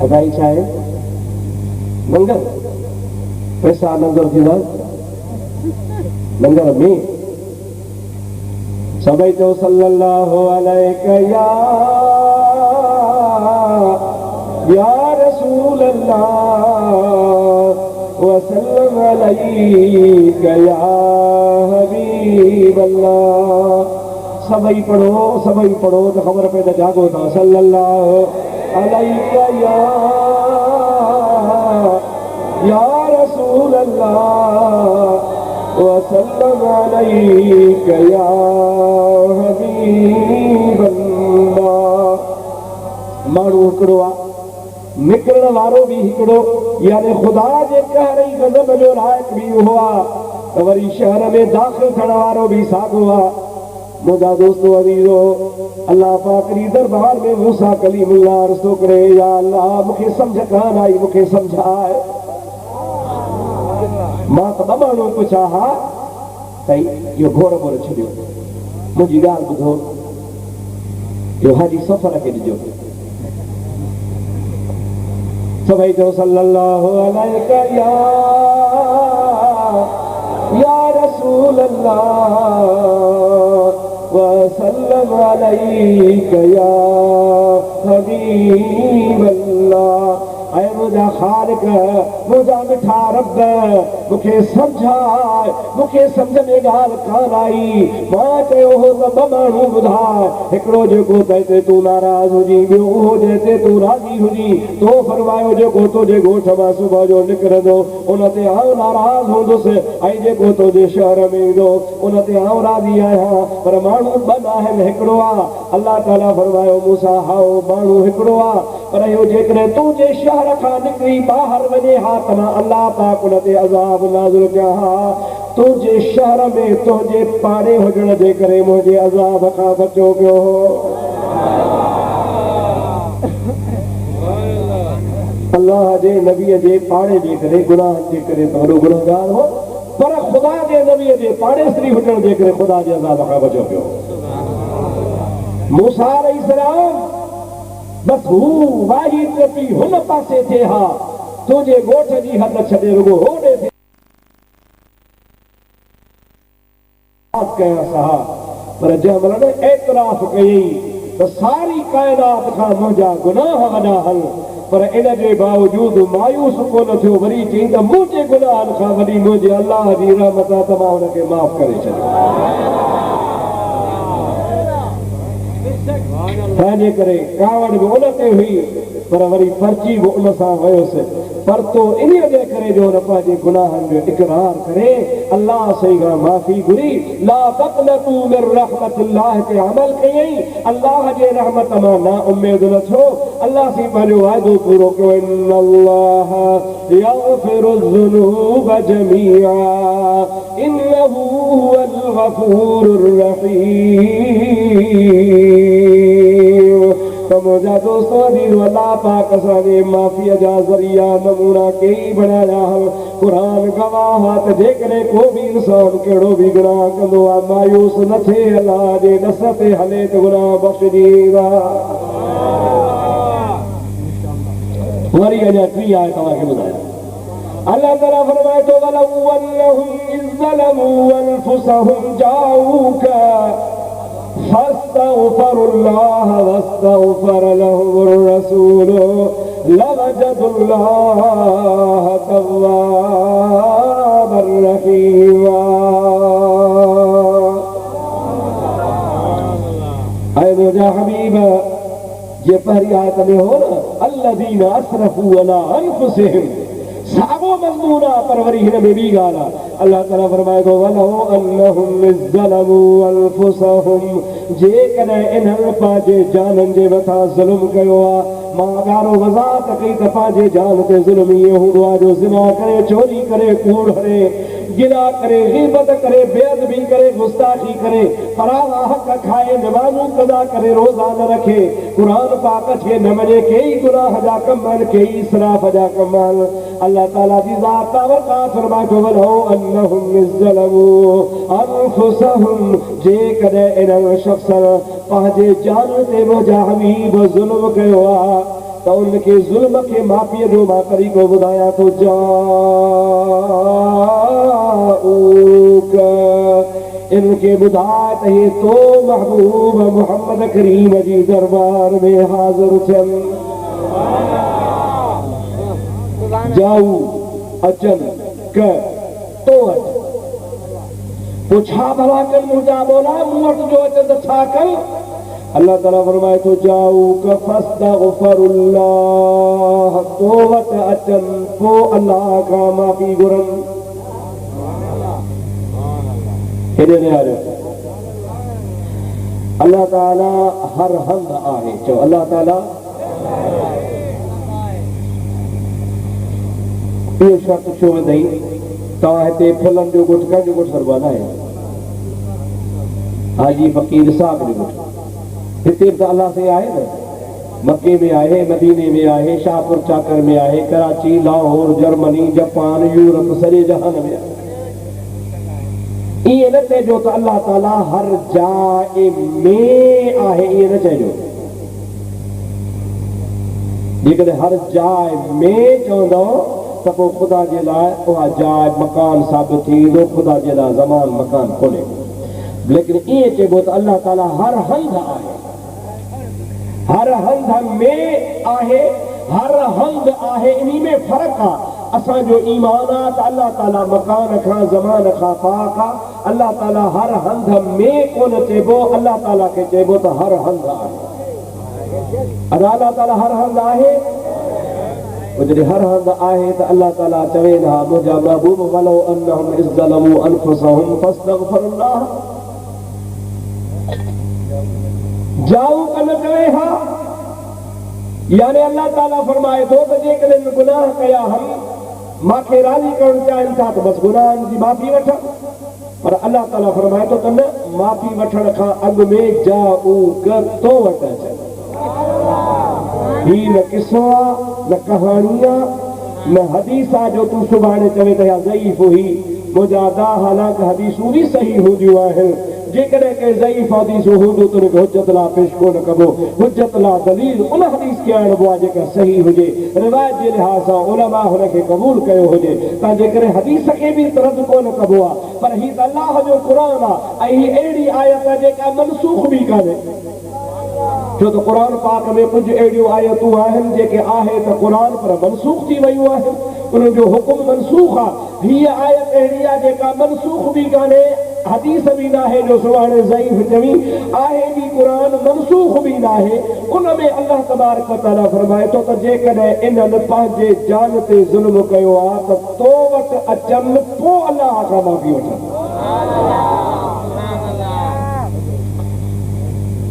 अदाई छा आहे? लंगर पैसा लंगर थींदा लंगर में सभई चओ सल्लल्लाहु अलैहि या रसूल अल्लाह वसल्लम अलैका या हबीब अल्लाह। सभई पढ़ो त ख़बर पए त जागो था। सल्लल्लाहु अलैका या रसूल अल्लाह वसल्लम अलैका या हबीब अल्लाह। माण्हू हिकिड़ो आहे, निकिरण वारो बि हिकिड़ो, यानी ख़ुदा जे कहर ई गज़ब जो लाइक़ बि उहो आहे, त वरी शहर में दाख़िल थियण वारो बि साॻियो आहे। मुंहिंजा दोस्तो अज़ीज़ो, अल्लाह पाक जी दरबार में मूसा कलीमुल्लाह अर्ज़ थो करे, या अल्लाह मूंखे सम्झ कान आई, मूंखे सम्झाए। मां त ॿ माण्हू पुछा हा त इहो घोर घोर छॾियो, मुंहिंजी ॻाल्हि ॿुधो, इहो हाजी सफ़र खे ॾिजो। सभई चओ सल्लल्लाहु अलैका या रसूल अल्लाह वसल्लम अलैका या हबीब अल्लाह। ऐं मुंहिंजा ख़ालिक, मुंहिंजा मिठा रब, मूंखे सम्झाए, मूंखे सम्झ में ॻाल्हि कान आई। मां चयो हो त ॿ माण्हू ॿुधाए, हिकिड़ो जेको तंहिं तूं नाराज़ हुजी, ॿियो उहो जंहिं तूं राज़ी हुजी। तो फरमायो जेको तुंहिंजे ॻोठ मां सुबुह जो निकिरंदो उन ते आउं नाराज़ हूंदुसि, ऐं जेको तुंहिंजे शहर में ईंदो उन ते आउं राज़ी आहियां। पर माण्हू ॿ आहिनि, हिकिड़ो आहे। अलाह ताला फरमायो मूसा हाओ माण्हू हिकिड़ो आहे, पर इहो जेकॾहिं तुंहिंजे शहर खां निकिरी ॿाहिरि वञे हा त मां अलाह पाक उन ते अज़ाब नाज़िल कयां हा। तुंहिंजे शहर में तुंहिंजे पाड़े हुजण जे करे मुंहिंजे अज़ाब खां बचो पियो हो। अल्लाह जे नबी जे पाड़े जे करे गुनाह जे करे तो वॾो गुनहगार हो, पर खुदा जे नबी जे पाड़े शरीफ हुजण जे करे खुदा जे अज़ाब खां बचो पियो। मूसा अलैहिस्सलाम बस हू वाही ट्रपी हुन पासे थे हा तुझे गोठ जी हद छॾे रुगो होॾे थे कया सहा, पर जंहिं महिल न एतराफ़ कयई त सारी काइनात खां मुंहिंजा गुनाह वॾा हल, पर इन जे बावजूद मायूस कोन थियो, वरी चई त मुंहिंजे गुनाहनि खां वॾी मुंहिंजे अल्लाह जी रहमत आहे त मां हुनखे माफ़ करे छॾियो। तंहिंजे करे कावड़ बि उन ते हुई, पर वरी पर्ची बि उन सां वयुसि, पर तो इन जे करे जो न पंहिंजे गुनाहनि जो इक़रार करे अल्लाह से माफ़ी घुरी। ला तक़नतू मिन रहमतिल्लाह ते अमल कयई, अल्लाह जे रहमत मां ना उम्मीद न थियो, अल्लाह से पंहिंजो वाइदो पूरो कयो। इन्नल्लाह यग़फिरुज़्ज़ुनूब जमीआ इन्नहू हुवल गफ़ूरुर रहीम। तो मुझा दोस्तों अल्लाह पाक असांजे माफ़ीअ जा ज़रिया नमूना कई बनाया हल। कुरान गवाह आहे त जेकॾहिं को बि इंसान कहिड़ो बि गुनाह कंदो आहे मायूस न थिए, अल्लाह जे नस ते हले त गुनाह बख़्शिजी ईंदा। वरी अञा टी आहे तव्हांखे ॿुधायां। अल्लाह ताला फरमाए थो वलौ अन्नहुम इज़ ज़लमू अनफुसहुम जाऊका फस्तग़फरुल्लाह वस्तग़फर लहुमुर रसूल लवजदुल्लाह तव्वाबर रहीमा। ऐ मुंहिंजा हबीब जे पहिरीं आयत में हो न अल्लज़ीना असरफू अला अनफुसिहिम, साॻो मज़मून आहे, पर वरी हिन में ॿी ॻाल्हि आहे। अल्लाह ताला फरमाए थो वलौ अन्नहुम इज़ ज़लमू अनफुसहुम, जेकॾहिं इन्हनि पंहिंजे जाननि जे मथां ज़ुल्म कयो आहे। मां ॻाढ़ो वज़ाहत कई त पंहिंजे जान ते ज़ुल्म इहो हूंदो आहे जो ज़िना करे, चोरी करे, कूड़ हणे, गिला करे, ग़ीबत करे, बेअदबी करे, गुस्ताखी करे, परावा हक़ खाए, नमाज़ूं क़ज़ा करे, रोज़ा न रखे, क़ुरान पाक खे न मञे, कई गुनाह जा कम आहिनि, कई इसराफ़ जा कम आहिनि। अल्लाह ताला जी ज़ात ताबरकात फरमाए थो वलौ अन्नहुम इज़ ज़लमू अनफुसहुम, जेकॾहिं इन्हनि शख़्सनि पंहिंजे जान ते मुंहिंजा हबीब ज़ुल्म कयो आहे त उनखे ज़ुल्म खे माफ़ीअ जो मां तरीक़ो ॿुधायां थो। इनके ॿुधाए त हे तो महबूब मोहम्मद करीम जी दरबार में हाज़िर थियनि। जाऊ अचनि क तो अच, तो छा भला कनि मुंहिंजा ॿोला, मूं वटि जो अचनि त छा कनि। अल्लाह ताला फरमाए थो जाऊ क फस्तग़फरुल्लाह, तो वटि अचनि पोइ अल्लाह खां माफ़ी घुरनि। हेॾे निहारियो, अल्लाह ताला हर हंध आहे। चओ अल्लाह ताला इहो शर्त छो विधई, तव्हां हिते फुलनि जो ॻुठ कंहिंजो ॻुठ सरबा न आहे, हाजी फ़कीर साहब जो ॻुठ हिते त अल्लाह से आहे न, मके में आहे, मदीने में आहे, शाहपुर चाकर में आहे, Karachi, Lahore, Germany, Japan, Europe, सॼे जहान में आहे। ईअं न चइजो त अल्लाह ताला हर जाइ में आहे, ईअं न चइजो। जेकॾहिं हर जाइ में चवंदव त पोइ ख़ुदा जे लाइ उहा जाइ मकान साबित थी वेंदो, ख़ुदा जे लाइ ज़मान मकान कोन्हे। लेकिन ईअं चइबो त अल्लाह ताला हर हंध आहे, हर हंध में आहे, हर हंध आहे, इन में फ़र्क़ु आहे। असांजो ईमान आहे त अल्लाह ताला मकान खां ज़मान खां पाक आहे। अल्लाह ताला हर हंध में कोन चइबो, अल्लाह ताला खे चइबो त हर हंध आहे। अल्लाह ताला हर हंध आहे, जॾहिं हर हंध आहे त अल्लाह ताला चवे हा मुंहिंजा महबूब वलौ अन्नहुम इज़ ज़लमू अनफुसहुम फस्तग़फरुल्लाह, जाऊ कन चवे हा, यानी अल्लाह ताला फरमाए थो त जेकॾहिं गुनाह कया हम मूंखे राज़ी करणु चाहिनि था त बसि गुनाहनि जी माफ़ी वठनि, पर अल्लाह ताला फरमाए थो त न, माफ़ी वठण खां अॻु में जाऊ क तो वटि अचनि। ही न किसो आहे, न कहानियां न हदीसा जो तू सुभाणे चवे त या ज़ईफ़ हुई मुजादा हालांकि हदीसूं भी सही हूंदियूं आहिनि जेकॾहिं के ज़ईफ़ हदीस हूंदो त उनखे हुज्जत ला पेश कोन कबो हुज्जत ला दलील उन हदीस खे आणबो आहे जेका सही हुजे रिवायत जे लिहाज़ सां उलमा हुनखे क़बूल कयो हुजे त जेकॾहिं हदीस खे बि रद्द कोन कबो आहे पर हीउ त अलाह जो क़ुर आहे ऐं हीअ अहिड़ी आयत आहे जेका मनसूख बि कान्हे छो त क़ुर पाक में कुझु अहिड़ियूं आयतूं आहिनि जेके आहे त क़ुर पर मनसूख थी वयूं आहिनि उन जो हुकुम मनसूख आहे हीअ आयत अहिड़ी आहे जेका मनसूख बि कान्हे हदीस भी ना है जो सुभाणे ज़ईफ़ चवी आहे भी कुरान मनसूख भी ना है उनमें अल्लाह तबारक व तआला फरमाए तो त जेकॾहिं इन्हनि पंहिंजे जान ते ज़ुल्म कयो आहे त तो वटि अचनि पोइ अल्लाह खां माफ़ी वठनि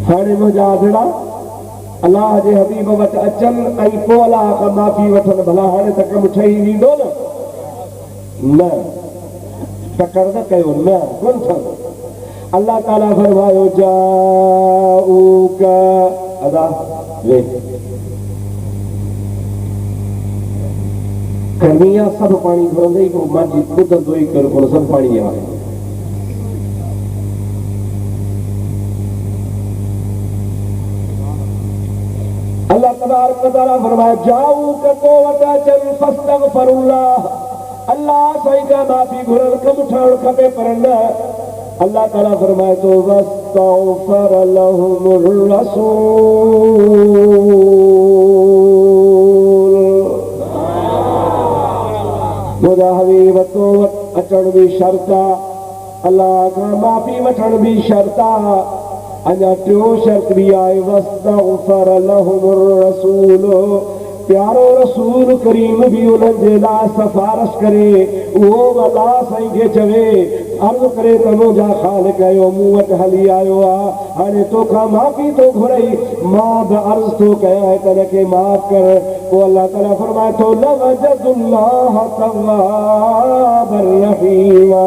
हाणे मुंहिंजा आज़ड़ा अल्लाह जे हबीब वटि अचनि ऐं पोइ अल्लाह खां माफ़ी वठनि भला हाणे त कमु ठही वेंदो न टकर न कयो न कोन ठहंदो अल्लाह ताला फरमायो जाऊका अदा वे गर्मिया सब पानी घुरंदे ई पोइ मां जी ॿुधंदो ई कर कोन सब पाणी आहे अल्लाह तबारक व तआला फरमाया जाऊका तो वटा चल फस्तगफिरुल्लाह अल्लाह साईं का माफ़ी घुरन कम उठाण खपे पर न अल्लाह ताला फरमाए तो वस्तगफर लहुमुर रसूल मुंहिंजा हबीब तो अचण भी शर्त आहे अल्लाह खां माफ़ी वठण भी शर्त आहे अञा टियों शर्त भी आहे वस्तगफर लहुमुर रसूल प्यारो रसूल करीम भी उन्हनि जे लाइ सिफारिश करे उहो अल्लाह साईं खे चवे अर्ज़ करे त मुंहिंजा ख़ालिक जो मूं वटि हली आयो आहे हाणे तोखां माफ़ी थो घुरई मां बि अर्ज़ थो कयां त हिनखे माफ़ कर पोइ अल्लाह ताला फरमाए थो लवजदुल्लाह तव्वाबर रहीमा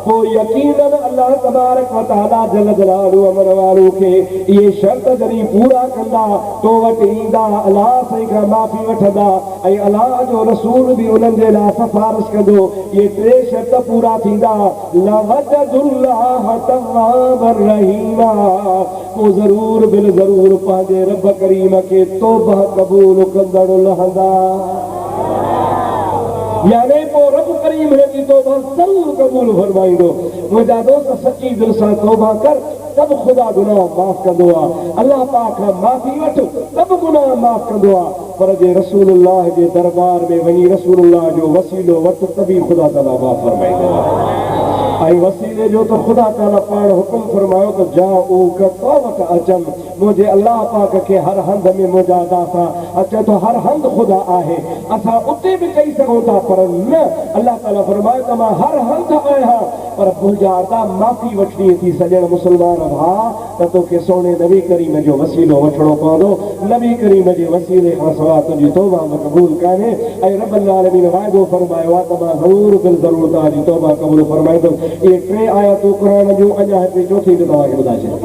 पोइ यकीनन अल्लाह तबारक व तआला जल जलालहू अमर वारो खे इहे शर्त जॾहिं पूरा कंदा तो वटि ईंदा अल्लाह साईं खां माफ़ी वठंदा ऐं अल्लाह जो रसूल बि उन्हनि जे लाइ सिफारिश कंदो इहे टे शर्त पूरा थींदा लवजदुल्लाह तव्वाबर रहीमा पोइ ज़रूर बिल ज़रूर पंहिंजे रब करीम खे तौबा क़बूल कंदड़ लहंदा यानी पोइ रब करीम जी तौबा ज़रूर क़बूल फरमाईंदो मुंहिंजा दोस्त सची दिलि सां तौबा कर तब खुदा गुनाह माफ़ कंदो आहे अल्लाह पाक खां माफ़ी वठ तब गुनाह माफ़ कंदो आहे पर जे रसूलुल्लाह जे दरबार में वञी रसूलुल्लाह जो वसीलो वठ तभी खुदा ताला माफ़ फरमाईंदो आहे ऐं वसीले जो तो खुदा ताला पाण हुकुम फरमायो त जाऊ तो वटि अचनि मुंहिंजे अल्लाह पाक खे हर हंध में मुंहिंजा अदा सां अचे तो हर हंध खुदा आहे असां उते बि चई सघूं था पर न अल्लाह ताला फरमायो त मां हर हंध आहियां पर मुंहिंजा अदा माफ़ी वठणी थी सॼण मुस्लमान भाउ त तोखे सोने नबी करीम जो वसीलो वठणो पवंदो नबी करीम जे वसीले खां सवाइ तुंहिंजी तौबा क़बूल कान्हे ऐं रब्बुल आलमीन वाइदो फरमायो आहे त मां ज़रूर बिल ज़रूर तव्हांजी तौबा क़बूल फरमाईंदुमि ये टे आयतूं क़ुरान जूं अञा हिकिड़ी चौथी बि तव्हांखे ॿुधाए छॾियो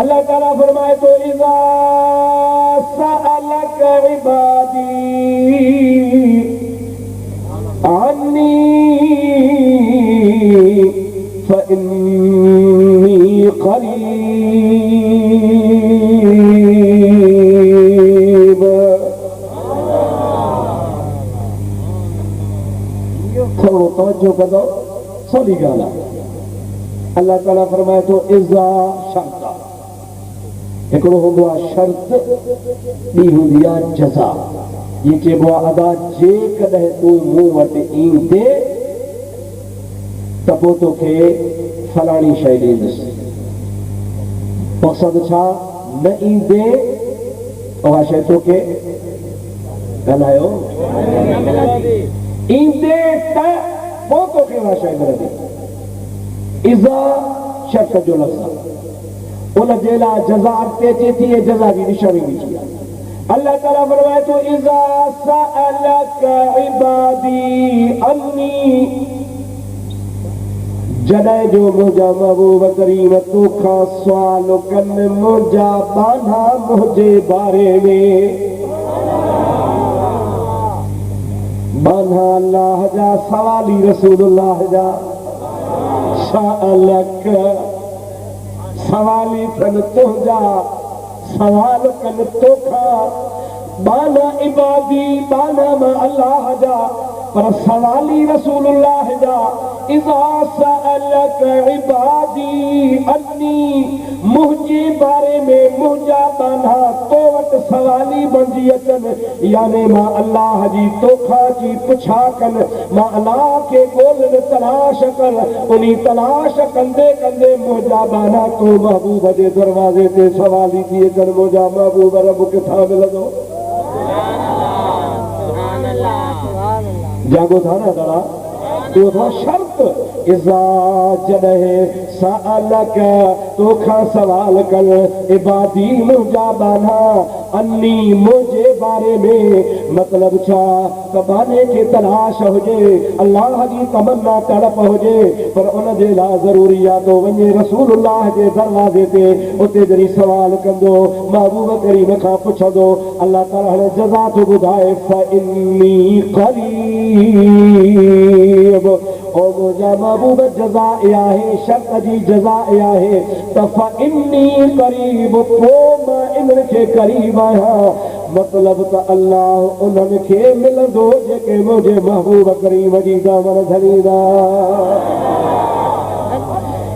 अल्लाह ताला फरमाए तो इज़ा सअलक इबादी अन्नी फइन्नी क़रीब थोड़ो तवज्जो कंदो सवली ॻाल्हि आहे अल्लाह ताला फरमाए तो इज़ा शर्त हिकिड़ो हूंदो आहे शर्त ॿी हूंदी आहे जज़ा ये चइबो आहे अदा जेकॾहिं तूं मूं वटि ईंदे त पोइ तोखे फलाणी शइ ॾींदुसि मक़सदु छा न ईंदे उहा शइ तोखे ॻाल्हायो ईंदे त पोइ तोखे उहा शइ मिलंदी इज़ा शर्त जो लफ़्ज़ आहे उन जे लाइ जज़ा अॻिते अचे थी ऐं जज़ा जी निशानी बि थी आहे अल्लाह ताला फरमाए थो इज़ा सअलक इबादी अन्नी जॾहिं जो मुंहिंजा महबूब करीम तोखां सुवाल कनि मुंहिंजा बाना मुंहिंजे बारे में बाना अल्लाह जा सवाली रसूलुल्लाह जा सालक सवाली कनि तुंहिंजा सवाल कनि तोखां बाना इबादी बाना मां अल्लाह जा पर सवाली रसूलुल्लाह जा इज़ा सअलक इबादी अन्नी मुंहिंजे बारे में मुंहिंजा बाना तो वटि सवाली बणिजी अचनि यानी मां अल्लाह जी तोखां जी पुछा कनि मां अल्लाह खे ॻोल्हनि तलाश कर उन तलाश कंदे कंदे मुंहिंजा बाना तो महबूब जे दरवाज़े ते सवाली थी अचनि मुंहिंजा महबूब रब किथां मिलंदो जागो था ना दड़ा तो था शर्त इज़ा जॾहिं सअलक तोखां सवाल कर इबादी मुंहिंजा बाना अन्नी मुंहिंजे बारे में मतलब छा त बाने खे तलाश हुजे अल्लाह जी तमन्ना तड़प हुजे पर उन जे लाइ ज़रूरी आहे तो वञे रसूलुल्लाह जे दरवाज़े ते उते जॾहिं सवाल कंदो महबूब करीम खां पुछंदो अल्लाह ताला हाणे जज़ा थो ॿुधाए फ़इन्नी क़रीब ओ मुंहिंजा महबूब जज़ा आहे शर्त जी जज़ा आहे त फ़इन्नी क़रीब पोइ मां इन्हनि खे क़रीब आहियां मतलब त अल्लाह उन्हनि खे मिलंदो जेके मुंहिंजे महबूब करीम जी दामन धरींदा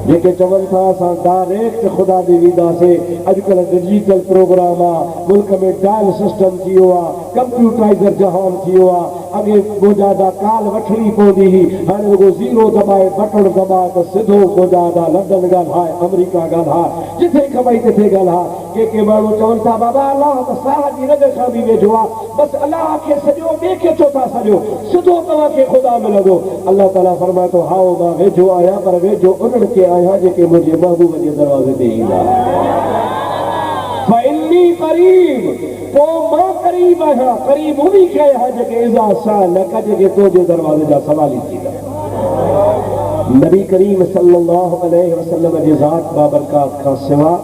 जेके चवनि था असां डायरेक्ट ख़ुदा ॾे वेंदासीं अॼुकल्ह डिजिटल प्रोग्राम आहे मुल्क में डायल सिस्टम थी वियो आहे कंप्यूटराइज़र जहान थी वियो आहे अॻे गोजादा काल वठणी पवंदी हुई हाणे रुगो ज़ीरो दॿाए बटण दॿाए त सिधो गोजादा लंडन ॻाल्हाए अमेरिका ॻाल्हाए जिथे ख़बर तिथे ॻाल्हाए के माण्हू चवनि था बाबा अलाह त साह जी रग खां बि वेझो आहे बसि अलाह खे सॼो ॿिए खे छो था सॼो सिधो तव्हांखे ख़ुदा मिलंदो अल्लाह ताला फरमाए थो हाओ मां वेझो आहियां पर वेझो उन्हनि खे आहियां जेके मुंहिंजे महबूब जे दरवाज़े ते ईंदा फ़इन्नी क़रीब पोइ मां क़रीब आहियां क़रीब उन्ही खे आहियां जेके इज़ा सअलक जेके तुंहिंजे दरवाज़े जा सवाली थींदा नबी करीम सल्लल्लाहु अलैहि वसल्लम जे ज़ात बाबरकात खां सिवा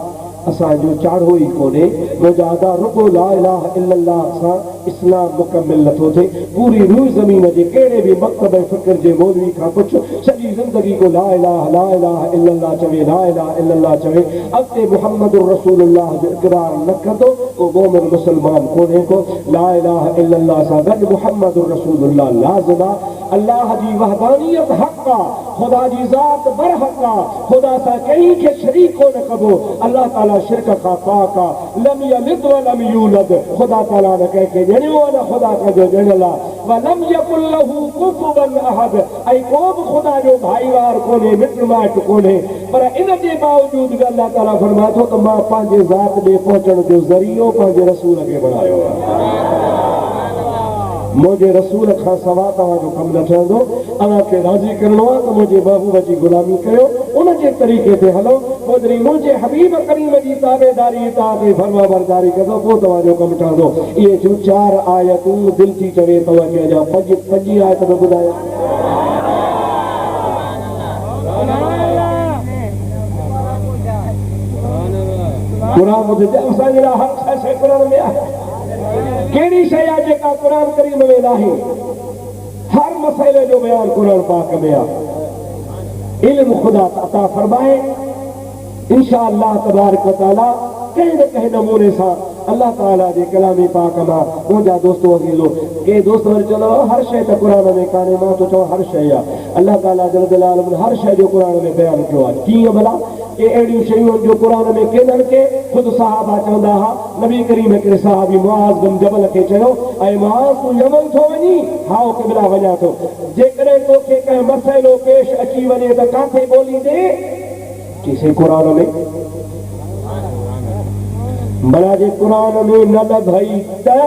असांजो चाढ़ो ई कोन्हे रोज़ादा रुगो ला इलाहा इल्लल्लाह सां इस्लाम मुकम्मिल नथो थिए पूरी रूह ज़मीन जे कहिड़े बि मकतब फ़िक्र जे मौलवी खां पुछ सॼी ज़िंदगी को ला इलाहा इल्लल्लाह चवे ला इलाहा इल्लल्लाह चवे अॻिते मुहम्मदुर रसूलुल्लाह जो इक़रार न कंदो को मोमिन मुसलमान कोन्हे को ला इलाहा इल्लल्लाह सां गॾु मुहम्मदुर रसूलुल्लाह लाज़िम आहे अल्लाह जी वहदानियत हक़ आहे ख़ुदा जी ज़ात बरहक़ आहे ख़ुदा सां कंहिं खे शरीक कोन कबो अल्लाह ताला शिरक खां पाक आहे लम यलिद व लम यूलद ख़ुदा ताला न कंहिंखे ॼणियो न ख़ुदा कंहिंजो ॼणियल आहे व लम यकुल लहू कुफुवन अहद ऐं को बि ख़ुदा जो भाईवार कोन्हे मिट माइट कोन्हे पर इन जे बावजूद बि अल्लाह ताला फरमाए थो त मां पंहिंजे ज़ात ॾे पहुचण जो ज़रियो पंहिंजे रसूल खे बणायो आहे मुझे रसूल खां सवा तव्हांजो कमु न ठहंदो तव्हांखे राज़ी करिणो आहे त मुंहिंजे महबूब जी गुलामी कयो उन जे तरीक़े ते हलो पोइ जॾहिं मुंहिंजे हबीब करीम जी ताबेदारी ताबे फरमा बरदारी कंदो पोइ तव्हांजो कमु ठहंदो इहे जूं 4 आयतूं दिलि थी चवे तव्हांखे अञा 5 आयत में ॿुधायो क़ुरान ॿुधजे असांजे लाइ हर शइ क़ुरान में आहे कहिड़ी शइ आहे जेका क़ुरान करीम में नाहे हर मसइले जो बयान क़ुरान पाक में आहे इल्म ख़ुदा अता फरमाए इंशाअल्लाह तबारक व तआला कंहिं न कंहिं नमूने सां अल्लाह ताला जे कलामी पाक मां मुंहिंजा दोस्तो अज़ीज़ो के दोस्त वरी चवंदो हर शइ त क़ुरान में कान्हे मां तो चवां हर शइ आहे अल्लाह ताला जल जलालुहु हर शइ जो क़ुरान में बयान कयो आहे कीअं भला के अहिड़ियूं शयूं जो क़ुरान में केननि खे ख़ुदि सहाबा चवंदा हुआ नबी करीम हिकिड़े सहाबी मुआज़ बिन जबल खे चयो ऐं मुआज़ तूं यमन थो वञी हाओ क़िबला वञा थो जेकॾहिं तोखे कंहिं मसइलो पेश अची वञे त काथे ॿोलींदे चईं क़ुरान में भला जे क़ुरान में न लभई त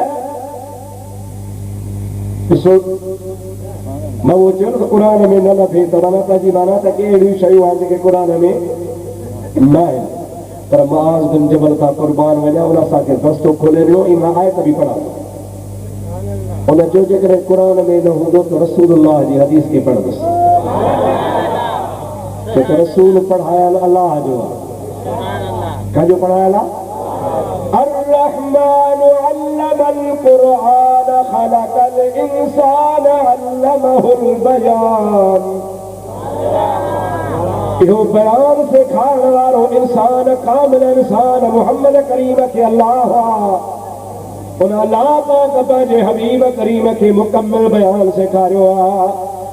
ॾिसो मां उहो चयो न क़ुरान में न लभे त माना पंहिंजी माना त के अहिड़ियूं शयूं आहिनि जेके क़ुरान में न आहिनि पर मुआज़ बिन जबल खां क़ुर्बान वञा उन असांखे दस्तो खोले ॾिनो ऐं मां आयत बि पढ़ां उन जो जेकॾहिं क़ुरान में न हूंदो त रसूलुल्लाह जी हदीस खे पढ़ंदुसि तो रसूल पढ़ाया अल्लाह जो का जो पढ़ाया अर्रहमान अल्लमल कुरान खलकल इंसान अल्लमहुल बयान। इहो बयान से खान वालो इंसान कामिल इंसान मोहम्मद करीम के अल्लाह उन अल्लाह पाक पंहिंजे हबीब करीम के मुकम्मल बयान से कार्यो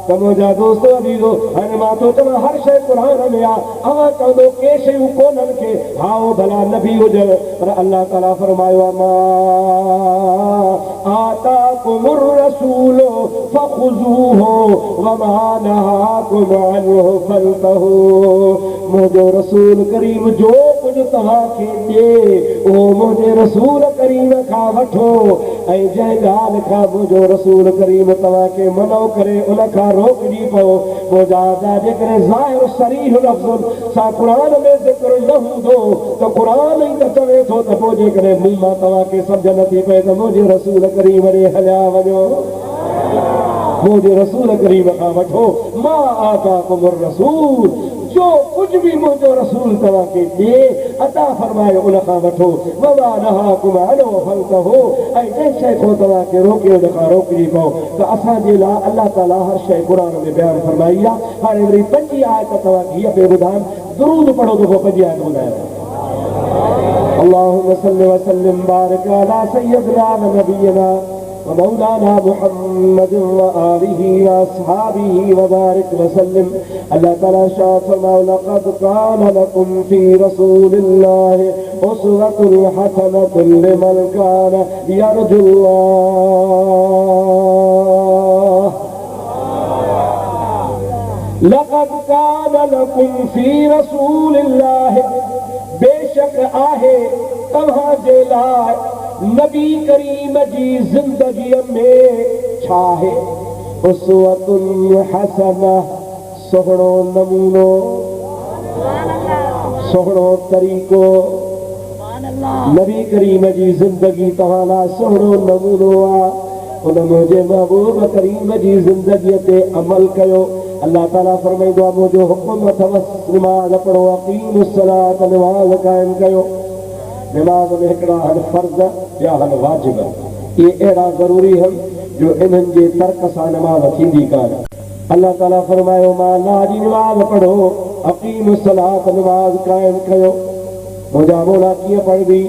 तो मुझा दोस्तों अजीजो हाणे मां थो चवां हर शइ क़ुरान में आहे। अवां चवंदो के शयूं कोन्हनि के हाओ भला नबी हुजे पर अल्लाह ताला फरमायो आहे मा आताकुमुर रसूलो फखुज़ूहु वमा नहाकुम अन्हु फंतहू। मुंहिंजो रसूल करीम जो कुझु तव्हांखे ॾिए उहो मुंहिंजे रसूल करीम खां वठो ऐं जंहिं ॻाल्हि खां मुंहिंजो रसूल करीम तव्हांखे मनो करे उन खां रोकड़ी पओ। मुजादा जेकॾहिं ज़ाहिर सरीह लफ़्ज़ सां क़ुरान में ज़िक्र न हूंदो त क़ुरान ई त चवे थो त पोइ जेकॾहिं मूं मां तव्हांखे सम्झ नथी पए त मुंहिंजे रसूल करीम ॾे हलिया वञो। मुंहिंजे रसूल करीम खां वठो मां आताकुमुर रसूल जो कुछ भी मुझो रसूल तव्हांखे ॾिए अता फरमायो उन खां वठो वमा नहाकुम अन्हु फंतहू ऐं जंहिं शइ खां तव्हांखे रोके उन खां रोकड़ी पओ। त असांजे लाइ अल्लाह ताला हर शइ क़ुरान में बयानु फरमाई आहे। हाणे वरी 5 आयत तव्हांखे हीअ पियो ॿुधायां दुरूद पढ़ो त पोइ 5 आयत ॿुधायां। अल्लाहुम्मा सल्लि व सल्लिम बारिक अला सय्यिदिना व नबियना मौलाना मुहम्मद व आलिहि व अस्हाबिहि व बारिक व सल्लिम। अल्लाह ताला शाह फरमाओ लक़द कान लकुम फी रसूलिल्लाहि उस्वतुन हसनतुन लिमन कान यरजुल्लाह। लक़द कान लकुम फी रसूलिल्लाहि बेशक आहे तव्हांजे लाइ नबी करीम जी जिंदगीअ में छा आहे उस्वतुन हसना सोहणो नमूनो सोहणो तरीक़ो। नबी करीम जी जिंदगी तव्हां लाइ सोहणो नमूनो आहे। उन मुंहिंजे महबूब करीम जी ज़िंदगीअ ते अमल कयो। अल्लाह ताला फरमाईंदो आहे मुंहिंजो हुकुम अथव नमाज़ पढ़ो अक़ीमुस्सलात नमाज़ क़ाइम कयो। नमाज़ में हिकिड़ा हल फर्ज़ या हल वाजिब इहे अहिड़ा ज़रूरी आहिनि जो इन्हनि जे तर्क सां नमाज़ थींदी कान। अल्लाह ताला फरमायो मां अल्लाह जी नमाज़ पढ़ो अक़ीमुस्सलात नमाज़ क़ाइम कयो। मुंहिंजा मौला कीअं पढ़बी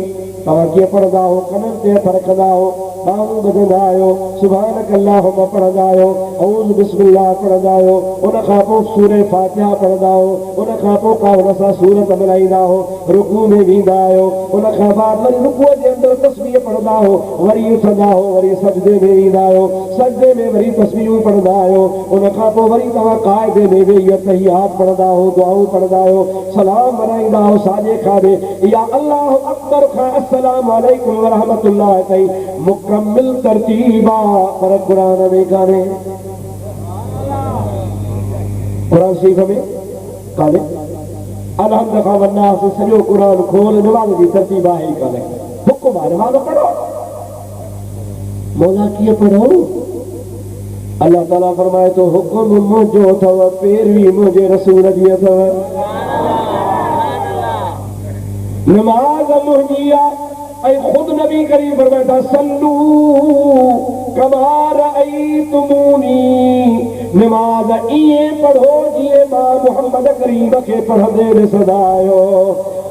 तव्हां कीअं पढ़ंदा हो कननि ते हथ रखंदा हो बाहूं ॿधंदा आहियो सुभानक अल्लाहुम्मा पढ़ंदा आहियो औज़ बिस्मिल्लाह पढ़ंदा आहियो। उन खां पोइ सूरे फातिहा पढ़ंदा हो। उन खां पोइ का हुन सां सूरत मिलाईंदा हो रुकू में वेंदा आहियो। उन खां बाद वरी रुकूअ जे अंदरि तस्बीह पढ़ंदा हो वरी उथंदा हो वरी सजदे में वेंदा आहियो सजदे में वरी तस्बीहूं पढ़ंदा आहियो। उन खां पोइ वरी तव्हां क़ाइदे में वेही तहियात पढ़ंदा हो दुआऊं पढ़ंदा आहियो सलाम वराईंदा हो साॼे खाॿे या अल्लाह अकबर खां अस्सलाम वालेकुम व रहमतुल्लाह ताईं मुकम्मिल तरतीब आहे। पर क़ुरान में कान्हे क़ुरान शरीफ़ में कान्हे। अलहम्द खां वन्नास सॼो क़ुरान खोल नमाज़ जी तरतीब आहे ई कान्हे। हुकुम आहे नमाज़ पढ़ो। मौला कीअं पढ़ो अल्लाह ताला फरमाए थो हुकुम मुंहिंजो अथव पैरवी मुंहिंजे रसूल जी अथव। नमाज मुंहिंजी आहे ऐं ख़ुदि नबी करीम फरमाए था सल्लू कमा रअयतुमूनी नमाज ईअं पढ़ो जीअं मां मुहम्मद करीम खे पढ़ंदे ॾिसंदा आहियो।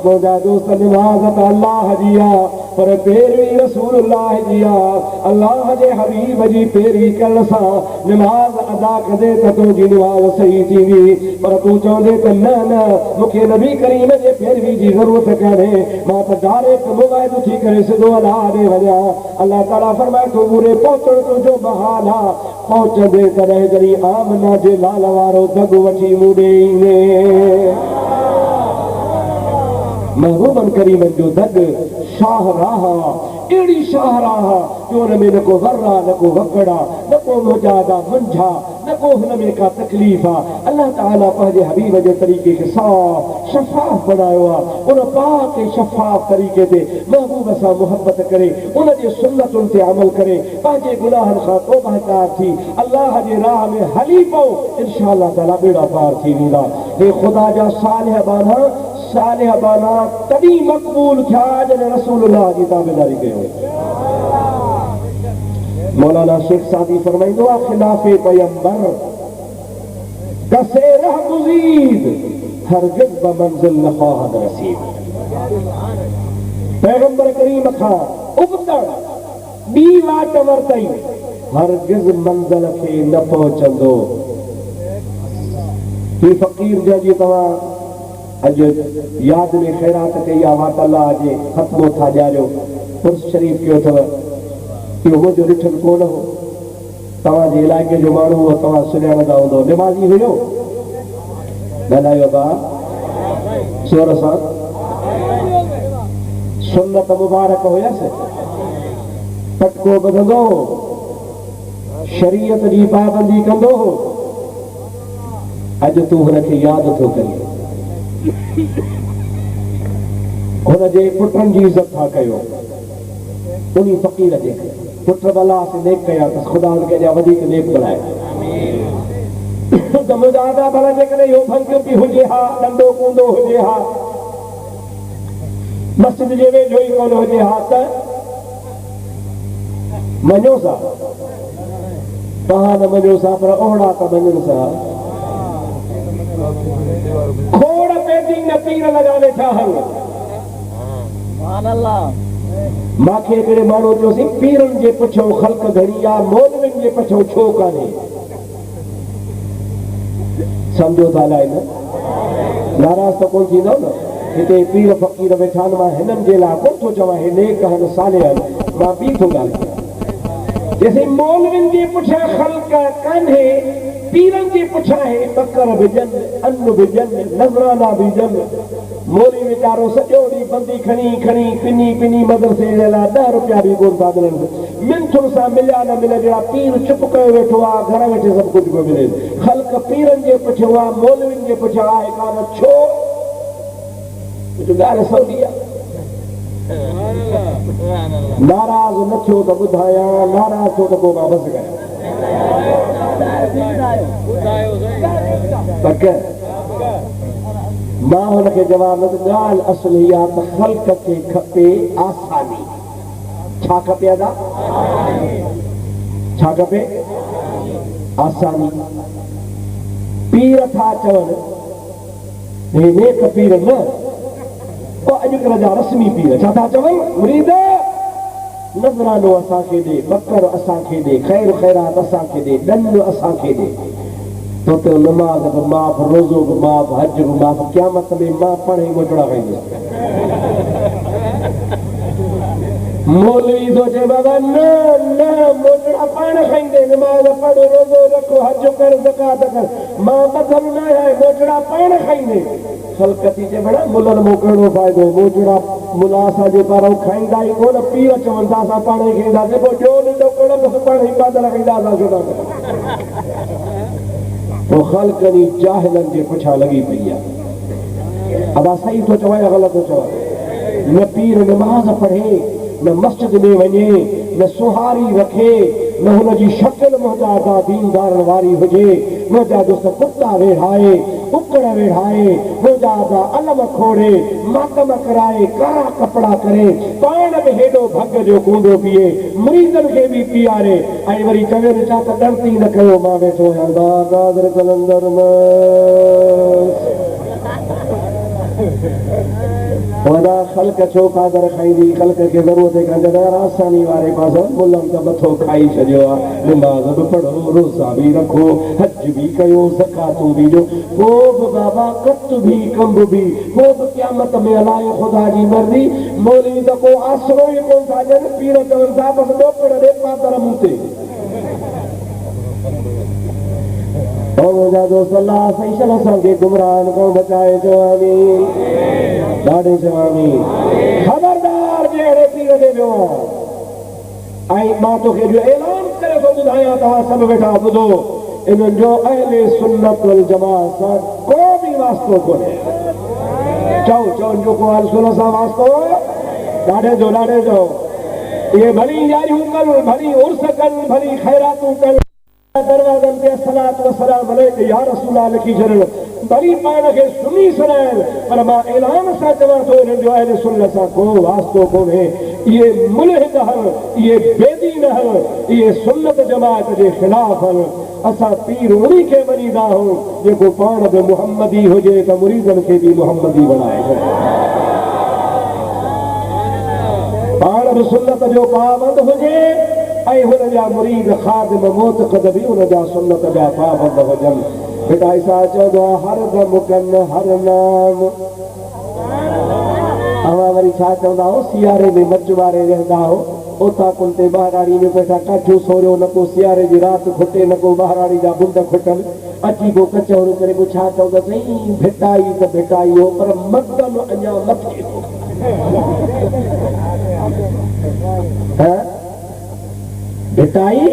मुंहिंजा दोस्त नमाज त अल्लाह जी आहे पर पैरवी रसूलुल्लाह जी आहे। अल्लाह जे हबीब जी पैरवी करण सां नमाज अदा कंदे त तुंहिंजी नमाज सही थींदी। पर तूं चवंदे त न न मूंखे नबी करीम जे पैरवी जी ज़रूरत कान्हे मां त डायरेक्ट मुबाइद थी करे सिधो अलाह ॾे वञा। अल्लाह ताला फरमाए थो पूरे पहुचण तुंहिंजो बहाल आहे पहुचंदे तॾहिं जॾहिं आमना जे लाल वारो दग वठी मूं ॾे ईंदे। महबूबन करीमन जो दग शाहराह अहिड़ी शाहराह जो हुन में न को वर्रा न को वकड़ा न को मुजादा मंझा न को हुन में का तकलीफ़ आहे। अल्लाह ताला पंहिंजे हबीब जे तरीक़े खे साफ़ शफ़ाफ़ बनायो आहे। उन पाक ऐं शफ़ाफ़ तरीक़े ते महबूब सां मुहबत करे उन जे सुन्नतुनि ते अमल करे पंहिंजे गुनाहनि खां तौबा थी अल्लाह जे राह में हली पओ इंशाअल्लाह ताला बेड़ा पार थी वेंदा। हे ख़ुदा जा सालिह बाना तॾहिं मक़बूल थिया जॾहिं रसूलुल्लाह जी ताबेदारी कयो। मौलाना शेख सादी फरमाईंदो आहे खिलाफ़े पैगंबर कसे रह गुज़ीद हरगिज़ बमंज़िल न ख़्वाहद रसीद। पैगंबर करीम खां उबतड़ ॿी वाट वरितई हरगिज़ मंज़िल खे न पहुचंदो। ही फ़क़ीर जंहिंजी तव्हां अॼु यादि में ख़ैरात कई आहे वात अल्लाह जे ख़त्मो था ॾियारियो उर्स शरीफ़ कयो अथव इहो मुंहिंजो ॾिठल कोन हो। तव्हांजे इलाइक़े जो माण्हू हो तव्हां सुञाणंदा हूंदो निमाज़ी हुयो ॻाल्हायो भाउ शोर सां सुन्नत मुबारक हुयसि पटको ॿधंदो हो शरीयत जी पाबंदी कंदो हो। अॼु तूं हुनखे यादि थो करीं हुनजे पुटनि जी इज़त था कयो उन फ़क़ीर जे पुट भला से नेक कया अथसि ख़ुदा हुनखे अञा वधीक नेक बणाए त मुजादा भला जेकॾहिं इहो फंक बि हुजे हा नंढो कूंदो हुजे हा मस्जिद जे वेझो ई कोन हुजे हा त मञो सा तव्हां न मञो सा पर ओहिड़ा त मञनि सा खोड़ पेटी न पीर लॻा वेठा हल मूंखे हिकिड़े माण्हू चयोसीं पीरनि जे पुठियां ख़ल्क़ घणी आहे मौलवियुनि जे पुठियां छो कान्हे सम्झो था अलाए न नाराज़ त कोन थींदो न हिते पीर फ़क़ीर वेठा आहिनि मां हिननि जे लाइ कोन थो चवां हे नेक आहिनि साले आहिनि मां ॿी थो ॻाल्हि कयां जैसे मौलवियुनि जे पुठियां ख़ल्क़ कान्हे पीरनि जे पुठियां आहे बकर विझनि अन्न विझनि नज़राना विझनि मोली वीचारो सॼो ॾींहुं बंदी खणी खणी पिनी मदरसे जे लाइ 10 रुपया बि कोन था मिलनि मिंथुनि सां मिलिया न मिले जहिड़ा पीर चुप कयो वेठो आहे घर वेठे सभु कुझु पियो मिले ख़ल्क़ पीरनि जे पुठियां आहे मौलवियुनि जे पुठियां आहे कान छो कुझु ॻाल्हि सवली आहे नाराज़ न थियो त ॿुधायां नाराज़ थियो त पोइ मां बसि कयां मां हुनखे जवाबु न ॻाल्हि असुल इहा त ख़ल्क़ खे खपे आसानी छा खपे अदा छा खपे आसानी पीर था चवनि हे नेक पीर न अॼुकल्ह जा रस्मी पीर छा था चवनि मुरीद नज़रानो असांखे ॾे बकर असांखे ॾे ख़ैर ख़ैरात असांखे ॾे ॾंड असांखे ॾे तो ते नमाज़ बि माफ़ रोज़ो बि माफ़ हज बि माफ़ क़यामत में मां पाण ई मोटड़ा खाईंदुसि मौलवी थो चए बाबा न मोटड़ा पाण खाईंदे नमाज़ पढ़ रोज़ो रखो हज कर ज़कात कर मां ॿधल न आहे मोटड़ा पाण खाईंदे ख़ल्क़ थी चए भेण मुलनि मूं कहिड़ो फ़ाइदो मोटड़ा मुला असांजे पारां खाईंदा ई कोन पीर चवनि था असां पाण ई खाईंदासीं पोइ ॿियो ॾिठो कहिड़ो बसि पाण ई बादल खाईंदासीं पोइ ख़ल्क़नि जाहिलनि जे पुठियां लॻी पई आहे अदा सही थो चवां या ग़लति थो चवां न पीर नमाज़ पढ़े न मस्जिद में वञे न सुहारी रखे न हुनजी शकिल मुहताजा दीनदारनि वारी हुजे मुंहिंजा दोस्त कुता वेढ़ाए उकड़ वेढ़ाए मुंहिंजा अलम खोड़े मातम कराए कारा कपिड़ा करे पाण बि हेॾो भग जो कूंदो पीए मरीज़नि खे बि पीआरे ऐं वरी चवे छा त ॾणती न कयो मां वेठो आहियां कलंदर वॾा ख़ल्क़ छो कादर खाईंदी ख़ल्क़ खे ज़रूरत कान्हे आसानी वारे पासे मुलनि त मथो खाई छॾियो आहे नमाज़ बि पढ़ो रोज़ा बि रखो हज बि कयो ज़कातूं बि ॾियो पोइ बि बाबा कत बि कम्ब बि पोइ बि क़यामत में अलाए ख़ुदा जी मर्ज़ी मौलवी त को आसरो ई कोन था ॾियनि पीर चवनि था बसि ॾोकड़ ॾे पादर मूं ते और मुझा दोस्त अल्लाह फैसल असांखे गुमराहन खां बचाए चओ आमीन ॾाढे चओ आमीन ख़बरदार जे अहिड़े पीर ते वियो आहे ऐं मां तोखे जो ऐलान करे थो ॿुधायां तव्हां सभु वेठा ॿुधो इन्हनि जो अहले सुन्नत वल जमात सां को बि वास्तो कोन्हे चओ चओ जो को अहले सुन्नत सां वास्तो ॾाढे जो ये भली यारियूं कनि भली उर्स कनि भली ख़ैरातूं कनि दरवाज़नि ते सलात व सलाम अलैहि या रसूल लिखी छॾनि भली पाण खे सुनी छॾनि पर मां ऐलान सां चवां थो हिननि जो अहले सुन्नत सां को वास्तो कोन्हे इहे मुल्हिद आहिनि इहे बेदीन आहिनि इहे सुन्नत जमात जे ख़िलाफ़ आहिनि असां पीर उन्ही खे मञींदा आहियूं जेको पाण बि मुहम्मदी हुजे त मुरीदनि खे बि मुहम्मदी बणाए पाण बि सुन्नत जो पाबंद हुजे ऐं हुन जा मुरीद ख़ादिम मोतक़द बि हुन जा सुन्नत जा पाबंद हुजनि बेटा ईसा चवंदो आहे हर दम कनि हर नाम अवां वरी छा चवंदा हो सियारे में मच वारे रहंदा हो उतां कुल ते ॿाराड़ी में पैसा काठियूं सोरियो न को सियारे जी राति खुटे न को ॿाराड़ी जा बुंद खुटनि अची को कचौड़ो करे को छा चवंदा साईं भिटाई त भिटाई हो पर मदन अञा मथे भिटाई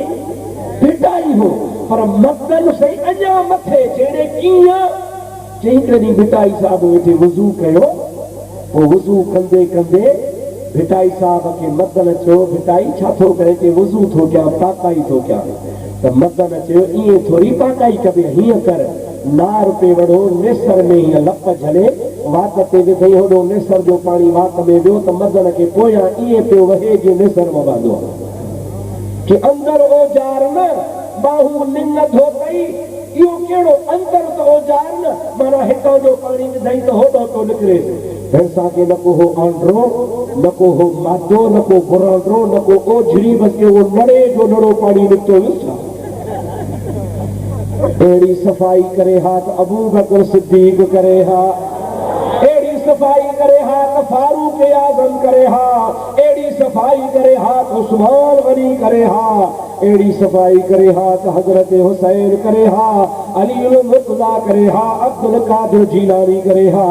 भिटाई हो पर मदन सही अञा मथे जहिड़े कीअं चई कॾहिं भिटाई साहिब वेठे वज़ू कयो पोइ वज़ू कंदे कंदे भिटाई साहब खे मदन चयो भिटाई छा थो करे कि वज़ू थो कयां पाकाई थो कयां त मदन चयो ईअं थोरी पाकाई कबे हीअं कर नार पे वड़ो नेसर में हीअं लप झले वात ते विधई होॾो नेसर जो पाणी वात में वियो त मदन खे पोयां ईअं पियो वहे जीअं नेसर वहंदो कि अंदरि ओजार न बाहू लिंग धोतई इहो कहिड़ो अंदरि त ओजार न माना हितां जो पाणी विधई त होॾो थो निकिरे असांखे न को हो आंड्रो न को हो मादो न को बुरांड्रो न को ओझड़ी बसि वो नड़े जो नड़ो पाणी निकितो वियो अहिड़ी सफ़ाई करे हा त अबू बकर सिद्दीक़ करे हा अहिड़ी सफ़ाई करे हा त फारूक आज़म करे हा अहिड़ी सफ़ाई करे हा त उस्मान गनी करे हा अहिड़ी सफ़ाई करे हा त हज़रत हुसैन करे हा अली मुर्तज़ा करे हा अब्दुल कादिर जीलानी करे हा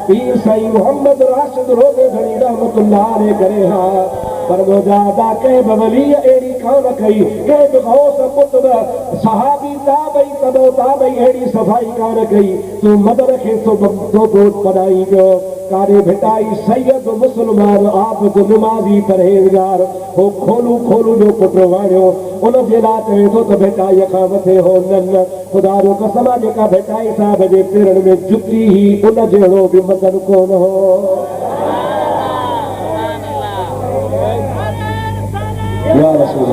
पीर साईं मोहम्मद राशिद रोज़े घणी रहमतुल्लाह अलैहि करे हा पर मुजादा कंहिं बि वली अहिड़ी कान कई कंहिं बि गौस कुतुब सहाबी ताबई तबो ताबई अहिड़ी सफ़ाई कान कई तूं मदर खे तो पढ़ाई कयो कारे भिटाई सैयद मुस्लमान आबिद निमाज़ी परहेज़गार हो खोलू खोलू जो पुटु वाणियो उन जे लाइ चवे थो त भिटाईअ खां मथे हो न ख़ुदा जो कसम आहे जेका भिटाई साहिब जे पेरनि में जुती ही उन जहिड़ो बि मदन कोन हो या रसूल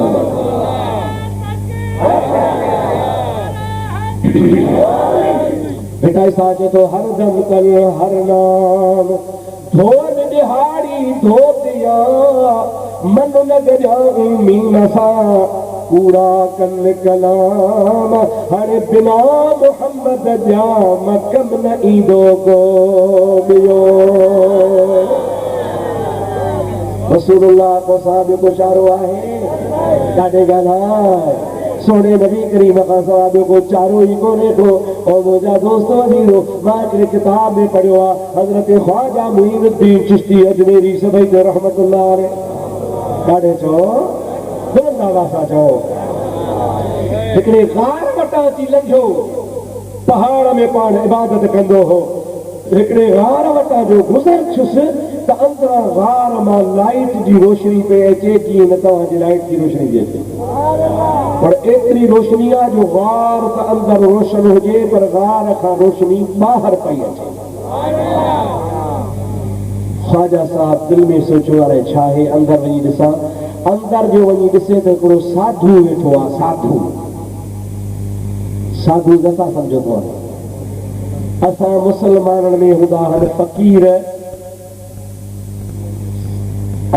भिटाई साहिब चए थो हर दम कल हर नाम धोन दिहाड़ी धोतिया मन न गजाऊं मीन सां पूरा कन कलाम हर बिना मोहम्मद जा मकम न ईंदो को ॿियो रसूलुल्लाह को साहिब को चारो आहे ॾाढे ॻाल्हाए सोने नबी करीम खां सवाइ ॿियो को चारो ई कोन्हे को और मुंहिंजा दोस्त वज़ीरो मां हिकिड़े किताब में पढ़ियो आहे हज़रत ख्वाजा मुईनुद्दीन चिश्ती अजमेरी सभई जो रहमतुल्लाह अलैहि ॾाढे चओ बुलंद आवाज़ सां चओ हिकिड़े गार वटां अची लंघियो पहाड़ में पाण इबादत कंदो हो हिकिड़े गार वटां जो गुज़र छुसि त अंदरां गार मां लाइट जी रोशनी पे अचे जीअं न तव्हांजी लाइट जी रोशनी थी अचे पर एतिरी रोशनी आहे जो गार त अंदरि रोशन हुजे पर गार खां रोशनी ॿाहिरि पई अचे ख्वाजा साहब दिलि में सोचियो अरे छा आहे अंदरि वञी ॾिसां अंदरि जो वञी ॾिसे त हिकिड़ो साधू वेठो आहे साधू नथा सम्झो तो असां मुसलमाननि में हूंदा आहिनि फ़क़ीर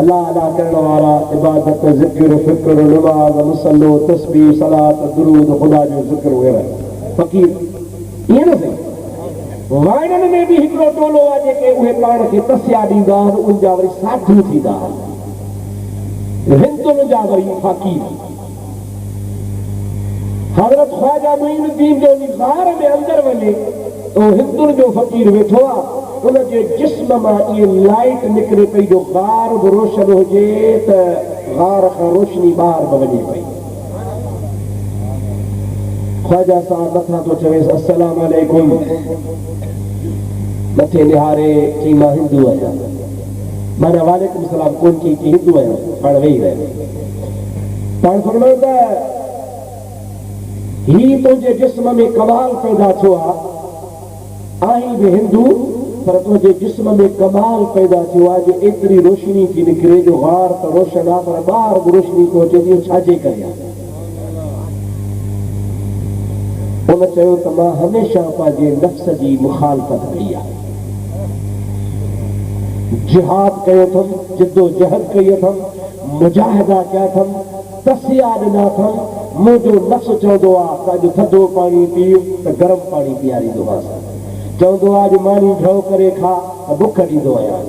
अल्लाह अदा करण वारा इबादत ज़िक्र फ़िक्र नमाज़ मुसल्लो तस्बीह सलात दुरूद ख़ुदा जो ज़िक्र वग़ैरह फ़क़ीर ईअं न सही वाइड़नि में बि हिकिड़ो टोलो आहे जेके उहे पाण खे तस्या ॾींदा आहिनि उन जा वरी साधू थींदा आहिनि हिंदुनि जा वरी फ़क़ीर हज़रत ख्वाजा मुईनुद्दीन जो निज़ार में अंदर वञे तो हिंदुन जो फ़कीर वेठो आहे, उनजे जिस्म मां इहे लाइट निकिरे पई जो ग़ार बि रोशन हुजे त ग़ार खां रोशनी ॿाहिरि बि वञे पई। ख्वाजा साहब मथां थो चवेसि अस्सलाम अलैकुम, मथे निहारे चई मां हिंदू आहियां, माना वालेकुम सलाम कोन चई कि हिंदू आहियां, पाण वेही रहियो। पाण फरमायूं त ही तुंहिंजे जिस्म में कमाल पैदा थियो आहे, आहीं बि हिंदू पर तुंहिंजे जिस्म में कमाल पैदा थियो आहे जो एतिरी रोशनी थी निकिरे जो ग़ार त रोशन आहे पर ॿाहिरि बि रोशनी थो अचे थी, छाजे करे आहे? उन चयो त मां हमेशह पंहिंजे नफ़्स जी मुखालफ़त कई आहे, जिहाद कयो अथमि, जिद्दोजहद कई अथमि, मुजाहिदा कया अथमि, तसिया ॾिना अथमि। मुंहिंजो नफ़्स चवंदो आहे त अॼु थधो पाणी पीउ त गरम पाणी पीआरींदोमांसि, चवंदो आहे अॼु मानी ढव करे खा त बुख ॾींदो आहियां,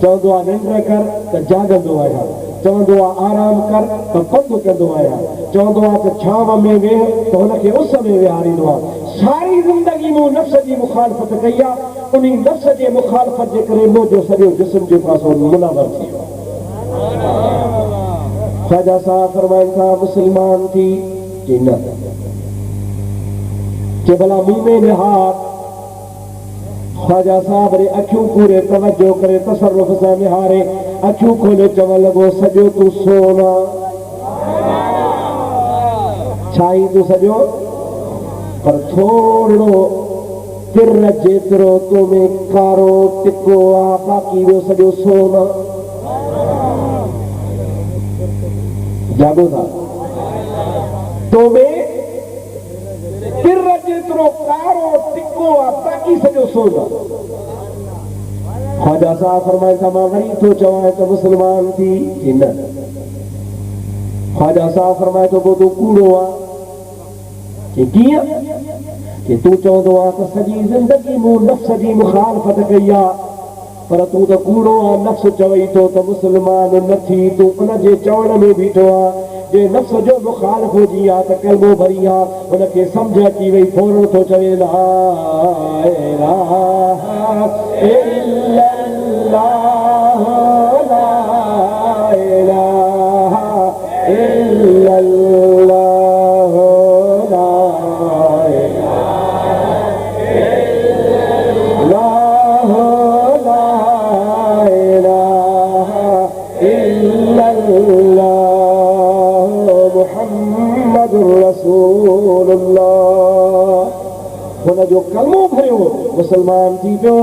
चवंदो आहे निंड कर त जाॻंदो आहियां, चवंदो आहे आराम कर त पंधु कंदो आहियां, चवंदो आहे त छांव में वेह त हुनखे उस में विहारींदो आहे। सारी ज़िंदगी मूं नफ़्स जी मुखालफ़त कई आहे, उन नफ़्स जे मुखालफ़त जे करे मुंहिंजो सॼो जिस्म जे पासो मुनवर थी वियो। ख्वाजा साहब फरमाइनि था मुस्लमान थी कि न, कि भला मुंह में निहार। ख्वाजा साहब रे अखियूं पूरे तवज्जो करे तसर्रुफ़ सां निहारे, अखियूं खोले चवण लॻो सॼो तूं सोना, छाई तूं सॼो, पर थोरो तिर जेतिरो तो में कारो टिको आहे, बाक़ी ॿियो सॼो सोना। जागो था, तो में तिर जेतिरो कारो टिको आहे, बाक़ी सॼो सोना। ख्वाजा साहब फरमाइनि था मां वरी थो चवां त मुस्लमान थी कि न? ख्वाजा साहब फरमाए थो पोइ तूं कूड़ो आहे कि कीअं? कि तूं चवंदो आहे त सॼी ज़िंदगी मूं नफ़्स जी मुखालफ़त कई आहे पर तूं त कूड़ो आहे, नफ़्स चवई थो त मुस्लमान न थी, तूं उनजे चवण में बीठो आहे। जे नफ़्स जो मुखालिफ़ हुजी आहे त कलमो भरी आहे, हुनखे सम्झ अची वई, फौरन थो चवे ला इलाहा इल्लल्लाह, ला इलाहा इल्लल्लाह, ला इलाहा इल्लल्लाह मुहम्मदुर रसूलुल्लाह। हुनजो कलमो भरियो, मुस्लमान थी पियो।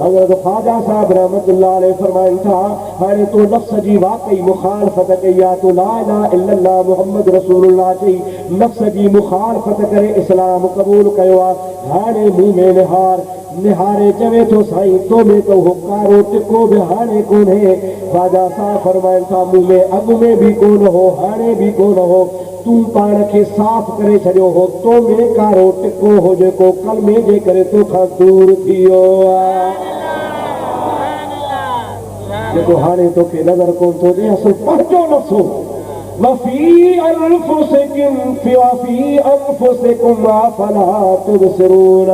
हज़रत ख्वाजा साहब रहमतुल्लाह अलैहि फरमाइनि था हाणे तो नफ़्स जी वाकई मुखालफ़त कई आहे, तो ला इलाहा इल्लल्लाह मुहम्मद रसूलुल्लाह चई नफ़्स जी मुखालफ़त करे इस्लाम क़बूल कयो आहे। हाणे मुंह में निहार, निहारे चवे थो साईं तो में तो हो कारो टिको बि हाणे कोन्हे। ख्वाजा साहब फरमाइनि था मूं में अॻु में बि कोन हो, हाणे बि कोन हो, तूं पाण खे साफ़ करे छॾियो हो, तो में कारो टिको हो जेको कलमे जे करे तोखां दूर थी वियो आहे, जेको हाणे तोखे नज़र कोन थो ॾे, असुल पंहिंजो नफ़्स वफ़ी अनफुसिकुम फी अनफुसिकुम अफला तुबसिरून।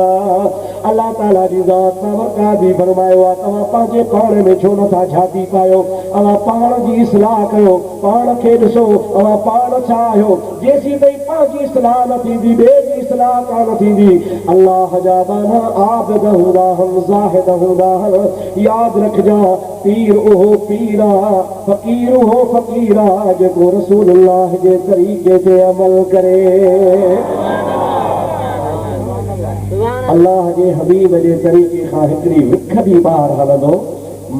अल्लाह ताला जी ज़ात तवक्का बि फरमायो आहे तव्हां पंहिंजे पाण में छो नथा झाती पायो, अवां पाण जी इस्लाह कयो, पाण खे ॾिसो अवां पाण छा आहियो। जेसीं ताईं पंहिंजी इस्लाह न थींदी ॿिए जी इस्लाह कान थींदी। अल्लाह जा बाना आबिद हूंदा हम, ज़ाहिद हूंदा हम, यादि रखजां पीर उहो पीर आहे, फ़क़ीर उहो फ़क़ीर आहे जेको रसूलुल्लाह जे तरीक़े ते अमल करे। अल्लाह जे हबीब जे तरीक़े खां हिकिड़ी विख बि ॿाहिरि हलंदो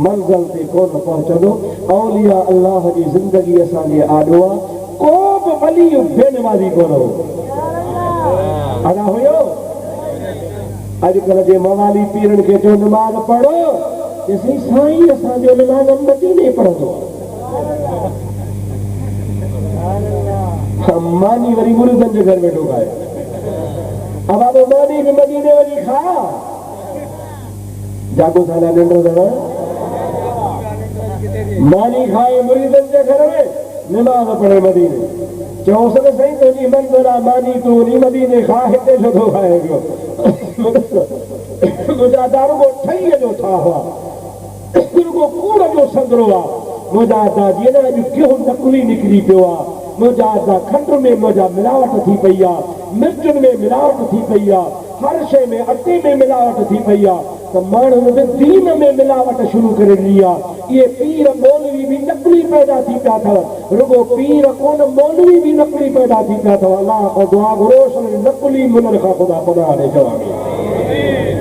मंज़िल ते कोन पहुचंदो। औलिया अल्लाह जी ज़िंदगी असांजे आॾो आहे, को बि वली बेनवाज़ी कोन हो। अदा हुयो अॼुकल्ह जे मवाली पीरनि खे चओ नमाज़ पढ़ो, चइसि साईं असांजो नमाज़ मदीने पढ़ंदो आहे। मानी वरी मुर्दनि जे घर वेठो खाए, अब आप मानी भी मदीने वाली खा जागो थाना निंड मानी खाए मुरीदन के घर में नमाज पढ़े मदीने चौसने सही तो जी मंजरा मानी तू नी मदीने खा हिते जो तो खाएगो मुझा दारू को ठई जो था हुआ को कूड़ जो संदरो आ मुझा दा जी ना जो क्यों नकली निकली पियो आ मुझा दा खंड में मुझा मिलावट थी पई आ मिर्चन में मिलावट थी पई आ हर शे में अटे में मिलावट थी पई आ तो माण्हुनि बि दीन में मिलावट शुरू करे ॾिनी आहे इहे पीर मौलवी बि नकली पैदा थी पिया अथव रुगो पीर कोन मौलवी बि नकली पैदा थी पिया अथव अलाह खां दुआ घुरोस नकली मुनर खां ख़ुदा पनाह ॾे चवांगी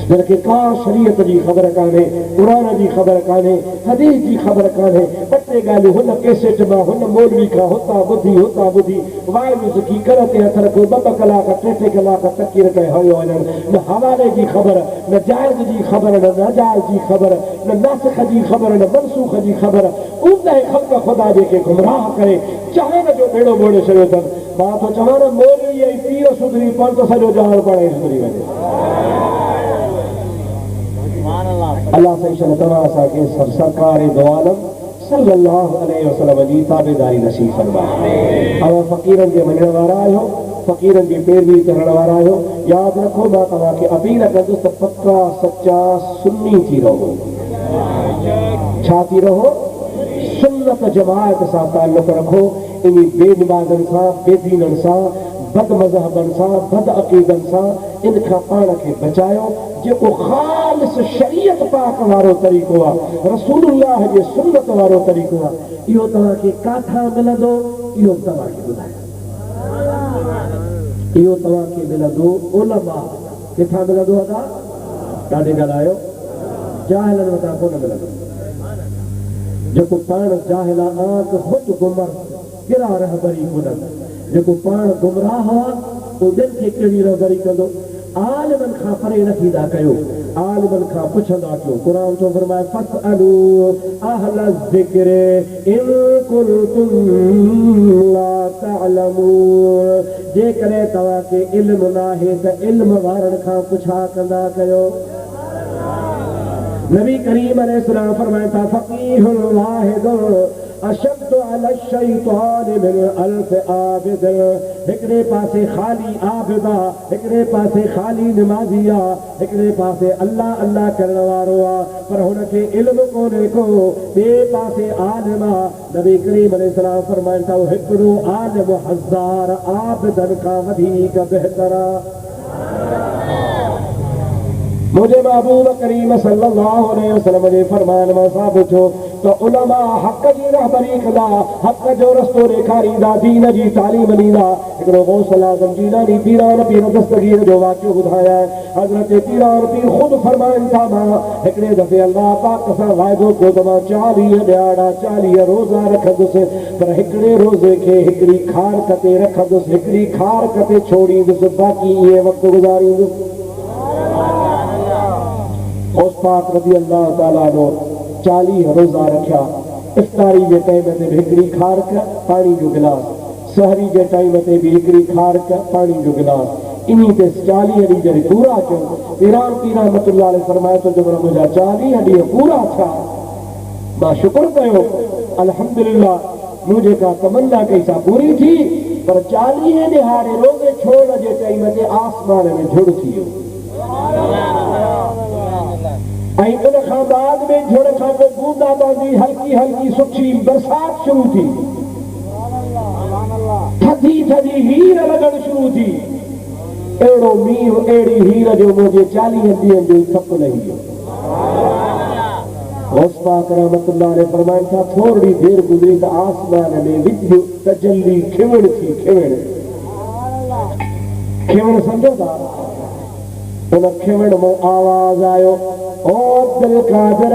जिनखे का शरीयत जी ख़बर कान्हे क़ुरान जी ख़बर कान्हे हदीस जी ख़बर कान्हे ॿ टे ॻाल्हियूं हुन कैसेट मां हुन मौलवी खां हुतां ॿुधी वाइरूं की कर ते हथ रखो ॿ कलाक टे कलाक तकीर करे हलियो वञनि न हवाले जी ख़बर न जाइज़ जी ख़बर न नाजाइज़ जी ख़बर न नासिख जी ख़बर न मनसूख जी ख़बर उहे ख़ल्क़ ख़ुदा जेके गुमराह करे चाहन जो बेड़ो बोड़े छॾियो अथनि मां थो चवां न मौलवी ऐं पीर सुधरी पवनि त सॼो जहान पाण ई सुधरी वञे अल्लाह सही तमाम असांखे सरकार दो आलम सल्लल्लाहु अलैहि वसल्लम जी ताबेदारी नसीब फरमाए अवां फ़क़ीरनि जे मञण वारा आहियो फ़क़ीरनि जी पैरवी करण वारा आहियो यादि रखो मां तव्हांखे अपील कंदुसि त पक्का सच्चा सुन्नी थी रहो छा थी रहो सुन्नत जमायत सां ताल्लुक़ रखो इन बेनमाज़नि सां बेदीननि सां बद मज़हबनि सां बद अक़ीदनि सां इन खां पाण खे बचायो जेको ख़ालिस शरीयत पाक वारो तरीक़ो आहे रसूलुल्लाह जे सुन्नत वारो तरीक़ो आहे इहो तव्हांखे काथां मिलंदो इहो तव्हांखे ॿुधायो इहो तव्हांखे मिलंदो उलमा किथां मिलंदो अदा ॾाढे ॻाल्हायो जाहिलनि वटां कोन मिलंदो जेको पाण जाहिल आंख ख़ुदि गुमर कहिड़ा रहबरी कोन्हनि जेको पाण गुमराह आहे उहो ॿियनि खे कहिड़ी रहबरी कंदो आलिमनि खां परे न थींदा कयो आलिमनि खां पुछंदा कयो क़ुरान चो फरमाए फस्अलू अहल ज़िक्र इन कुंतुम ला तअलमून जेकॾहिं तव्हांखे इल्म नाहे त इल्म वारनि खां पुछा कंदा कयो नबी करीम अलैहिस्सलाम फरमाइनि था फ़क़ीहुल वाहिदुन अशद्दु अला शैतान मिन अल्फ आबिद हिकिड़े पासे ख़ाली आबिदा हिकिड़े पासे ख़ाली निमाज़ी आहे हिकिड़े पासे अल्लाह अल्लाह करण वारो आहे पर हुनखे इल्म कोन्हे को ॿिए पासे आलिम आहे नबी करीम अलैहिस्सलाम फरमाइनि था हिकिड़ो आलिम हज़ार आबिदनि खां वधीक बहितर आहे मुझे महबूब करीम सल्लल्लाहु अलैहि वसल्लम जे फरमान में साबित हो तो उलमा हक़ जी रहबरी कंदा हक़ जो रस्तो ॾेखारींदा दीन जी तालीम ॾींदा हिकिड़ो गौसल आज़म जीलानी पीरान पीर दस्तगीर जो वाक़ियो ॿुधाया हज़रत पीरान पीर ख़ुदि फरमाइनि था मां हिकिड़े दफ़े अल्लाह पाक सां वाइदो कयो त मां 40 ॾियारा 40 रोज़ा रखंदुसि पर हिकिड़े रोज़े खे हिकिड़ी खारक ते रखंदुसि हिकिड़ी खारक ते छोड़ींदुसि बाक़ी इहे वक़्तु गुज़ारींदुसि उस पाक रज़ी अल्लाह ताला नो 40 रोज़ा रखिया इफ्तारी जे टाइम ते भी हिकिड़ी खारक पानी जो गिलास सहरी जे टाइम ते भी हिकिड़ी खारक पानी जो गिलास इन्हीं ते 40 ॾींहं जॾहिं पूरा कयो पीरान पीर रहमतुल्लाह अलैहि फरमाए थो जो मुंहिंजा 40 ॾींहं पूरा थिया मां शुक्र कयो अल्हम्दुलिल्लाह मूं जेका तमन्ना कई सा पूरी थी पर 40 ॾिहाड़े रोज़े छोड़ जे टाइम ते आसमान में झुड़ थी वियो ऐं उन खां बाद में झुड़ खां पोइ बूंदाबांदी हल्की हल्की सुठी बरसात शुरू थी थधी थधी हीर लॻण शुरू थी अहिड़ो मींहुं अहिड़ी हीर जो मुंहिंजे 40 ॾींहंनि जो थप लही वियो गौस पाक रहमतुल्लाह अलैहि फरमाइनि था थोरी देरि गुज़री त आसमान में विझ तजल्ली खिवण थी खिवण सम्झो था उन खिवण में आवाज़ आयो ओ अब्दुल कादिर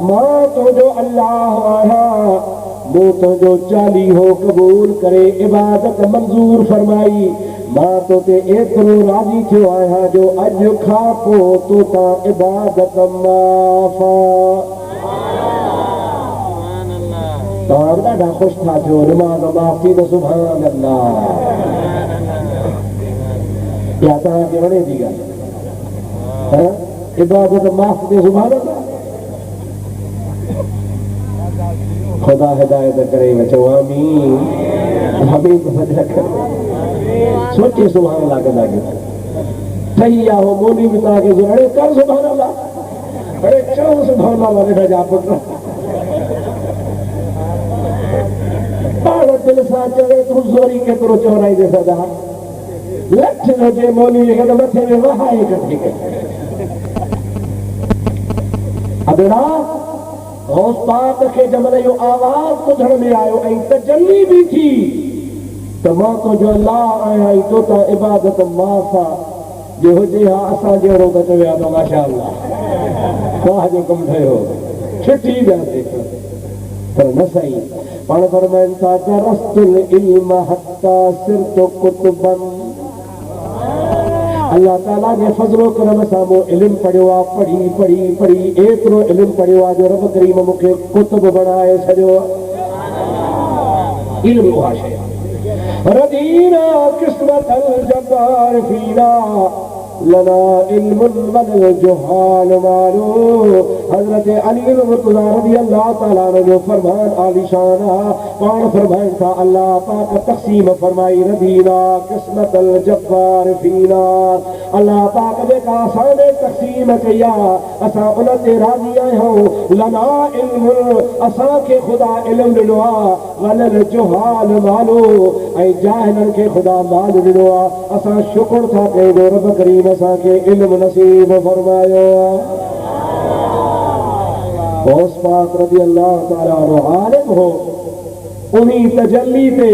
मां तुंहिंजो अल्लाह आहियां मूं तुंहिंजो 40 हो क़बूल करे इबादत मंज़ूर फरमाई मां तोते एतिरो राज़ी थियो आहियां जो अॼु खां पोइ तोतां इबादत माफ़ तव्हां ॾाढा ख़ुशि था थियो निमाज़ माफ़ थी त सुभान अल्लाह या तव्हांखे वणे थी ॻाल्हि इबादत माफ़ थिए सुभान अल्लाह खुदा हिदायत करे में चओ आमीन आमीन वजह करे सोचे सुभान अल्लाह के लागे सही आ हो मोनी भी तव्हांखे अड़े कर सुभान अल्लाह अड़े चओ सुभान अल्लाह बेटा जा पुट पाण दिल सां चवे तूं ज़ोरी केतिरो चवराई दे सदा लठ हुजे मौली खे त मथे में वहाए कढी अबड़ा गौस पाक खे जमल इहो आवाज़ ॿुधण में आयो ऐं तजल्ली बि थी त मां तुंहिंजो अल्लाह आहियां ऐं तो तां इबादत माफ़ आहे जे हुजे हा असां जहिड़ो त चवे हा त माशा अल्लाह वाह जो कमु ठहियो छुटी वियासीं पर न सही पाण फरमाइनि था दरस्तुल इल्म हत्ता सिरतु कुतुबन अल्लाह ताला जे फज़लो करम सां मूं इल्मु पढ़ियो आहे पढ़ी पढ़ी पढ़ी एतिरो इल्मु पढ़ियो आहे जो रब करीम मूंखे कुतुब बणाए छॾियो इल्मु उहा शइ रदीना क़िस्मतल जब्बार फीना लना इल्मुन वल जुहाल मालू हजरत अली रज़ी अल्लाह ताला जो फरमान आलिशान पाण फरमाइनि था अल्लाह पाक तक़सीम फरमाई रदीना क़िस्मतल जब्बार फीना अल्लाह पाक जेका असांजे तक़सीम कई आहे असां उन ते राज़ी आहियूं लना इल्मुन असांखे ख़ुदा इल्मु ॾिनो आहे वल जुहाल मालू ऐं जाहिलनि खे ख़ुदा माल ॾिनो आहे असां शुक्र था कयूं रब करीम असांखे इल्मु नसीब फरमायो गौस पाक रज़ी अल्लाह ताला अन्हु आलिम हो उन्ही तजल्ली ते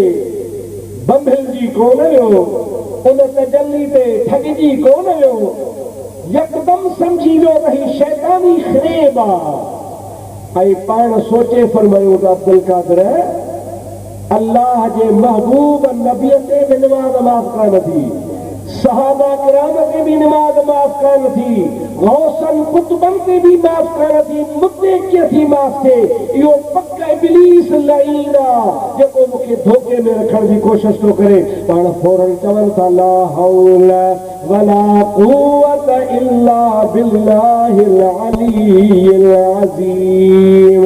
बंभिलजी कोन वियो उन तजल्ली ते ठॻिजी कोन वियो यकदम समझी वियो त ही शैतानी ख़्रेब आहे ऐं पाण सोचे फरमायो त अब्दुल कादिर अल्लाह जे महबूब नबीअ ते बि नमाज़ माफ़ कान थी सहाबा किराम ते भी नमाज माफ कान थी गौसन कुतुबन ते भी माफ कान थी मुद्दे कीअं थी माफ थे इहो पक इब्लीस लईन जेको मूंखे धोखे में रखण जी कोशिश थो करे पाण फौरन चवनि था ला हौल वला कुव्वत इल्ला बिल्लाहिल अलील अज़ीम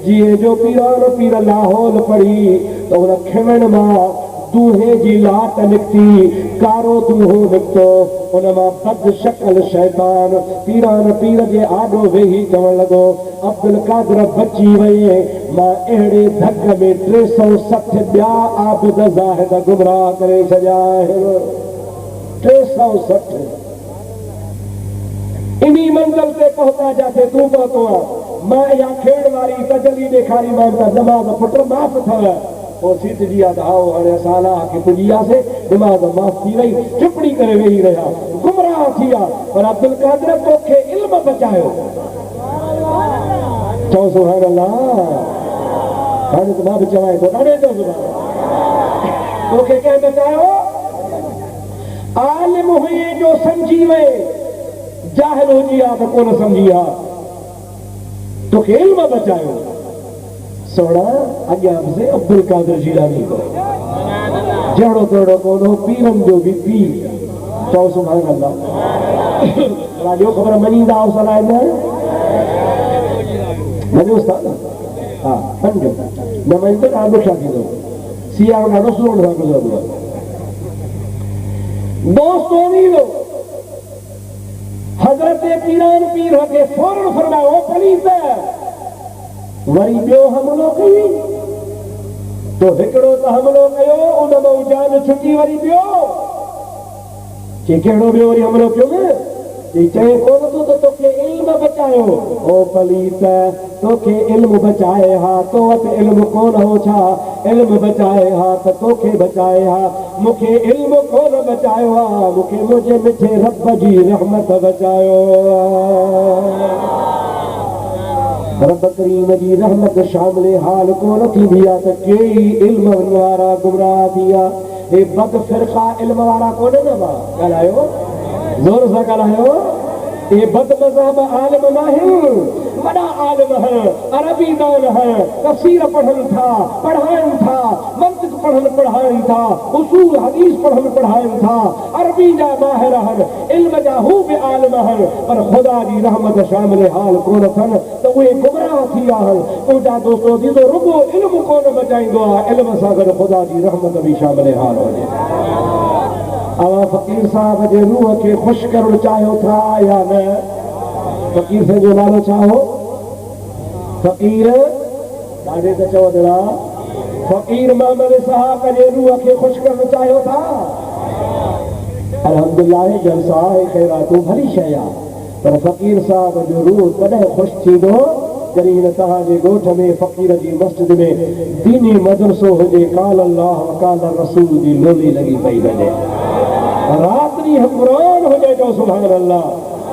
जीअं जो पीर लाहौल पढ़ी त हुन खिमण मां दूहे जी लाट निकिती कारो दूहो निकितो उन मां बद शक्ल शैतान पीर जे आॾो वेही चवण लॻो अब्दुल कादिर बची वई मां अहिड़े धक में 360 ॿिया आबिद ज़ाहिद गुमराह करे छॾिया आहिनि 360 इन्ही मंज़िल ते पहुता जिथे तूं पहुतो आहे मां इहा खेड़ वारी तजली ॾेखारी मां त नमाज़ पुट माफ़ अथव और सीट जी याद आओ हाणे असां अलाह खे पुॼी वियासीं नमाज़ माफ़ थी वई चुपड़ी करे वेही रहिया गुमराह थी विया पर अब्दुल कादिर तोखे इल्म बचायो चओ सुभान अल्लाह हाणे त मां बि चवां थो ॾाढे चओ तोखे कंहिं बचायो आलिम हुई जो समझी वए जाहिल हुजी आहे त कोन समझी आहे तोखे इल्म बचायो सोना अॻियां से अब्दुल कादिर जीलानी जहिड़ो तहिड़ो कोन्हो पीरनि जो बि पीर चओ सुभाण अल्लाह ॾियो ख़बर मञींदा आहियो सलाह न मञोसि था न हा सम्झो न मञींदो त ॾाढो छा थींदो सियारो ॾाढो सुहिणो सां गुज़रंदो आहे दोस्त वञी वियो हज़रत पीरान पीर खे फौरन फरमायो पलीत वरी ॿियो हमलो कई तो हिकिड़ो त हमलो कयो उन मां जान छुटी वरी ॿियो चई कहिड़ो ॿियो वरी हमलो कयो न चई चए कोन तूं त तोखे इल्म बचायो ओ पलीत तोखे इल्म बचाए हा तो वटि इल्म कोन हो छा इल्म बचाए हा त तोखे बचाए हा मूंखे इल्म कोन बचायो आहे मूंखे मुंहिंजे मिठे रब जी रहमत बचायो रब करीम जी रहमत शामिल हाल कोन थींदी आहे त कई इल्म वारा गुमराह थी विया हे बद फ़िरक़ा इल्म वारा कोन न मां ॻाल्हायो ज़ोर सां ॻाल्हायो हे बद मज़हब आलिम नाहिनि वॾा आलिम है, अरबी दान है, तफसीर पढ़नि था, पढ़ाइनि था, मंतिक पढ़नि पढ़ाइनि था, उसूल हदीस पढ़नि पढ़ाइनि था, अरबी जा माहिर आहिनि, इल्म जा हू बि आलिम आहिनि, पर ख़ुदा जी रहमत शामिल हाल कोन अथनि त उहे गुमराह थी विया आहिनि। मुंहिंजा दोस्तो थींदो रुॻो इल्मु कोन बचाईंदो आहे, इल्म सां गॾु ख़ुदा जी रहमत बि शामिल हाल हुजे। अवां फ़कीर साहब जे रूह खे ख़ुशि करणु चाहियो था या न? फ़कीर साहिब जो नालो छा हो? फ़कीर ॾाढे त चओ जरा फ़कीर मोहम्मद साहब जे रूह खे ख़ुशि करणु चाहियो था? अल्हम्दुलिल्लाह जलसा आहे, ख़ैरातूं भली शइ आहे, पर फ़कीर साहब जो रूह कॾहिं ख़ुशि थींदो जॾहिं हिन तव्हांजे ॻोठ में फ़कीर जी मस्जिद में दीनी मदरसो हुजे, काल अल्लाह व काल रसूल जी लोली लॻी पई वञे, रात्रि हम कुरान हुजे जो सुभान अल्लाह,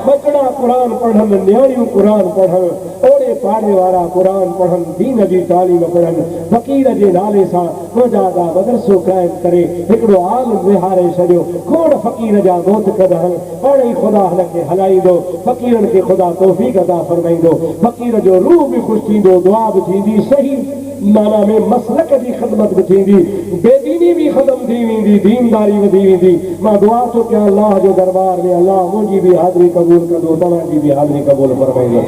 बचड़ा कुरान पढ़नि, न्याणियूं कुरान पढ़नि, ओड़े पाड़े वारा कुरान पढ़नि, दीन जी तालीम पढ़नि, फ़कीर जे नाले सां मुजादा मदरसो क़ाइमु करे हिकिड़ो आलिम विहारे छॾियो, खोड़ फ़कीर जा गोत कढनि, पाण ई ख़ुदा हिनखे हलाईंदो, फ़कीरनि खे ख़ुदा तौफ़ीक़ अता फरमाईंदो, फ़कीर जो रूह बि ख़ुशि थींदो, दुआ बि थींदी, सही माना में मसलक जी ख़िदमत बि थींदी, बेदीनी बि ख़तम थी वेंदी, दीनदारी वधी वेंदी। मां दुआ थो कयां अल्लाह जो दरबार में, अल्लाह मुंहिंजी बि हाज़िरी क़बूल कंदो, तव्हांजी बि हाज़िरी क़बूल फरमाईंदो।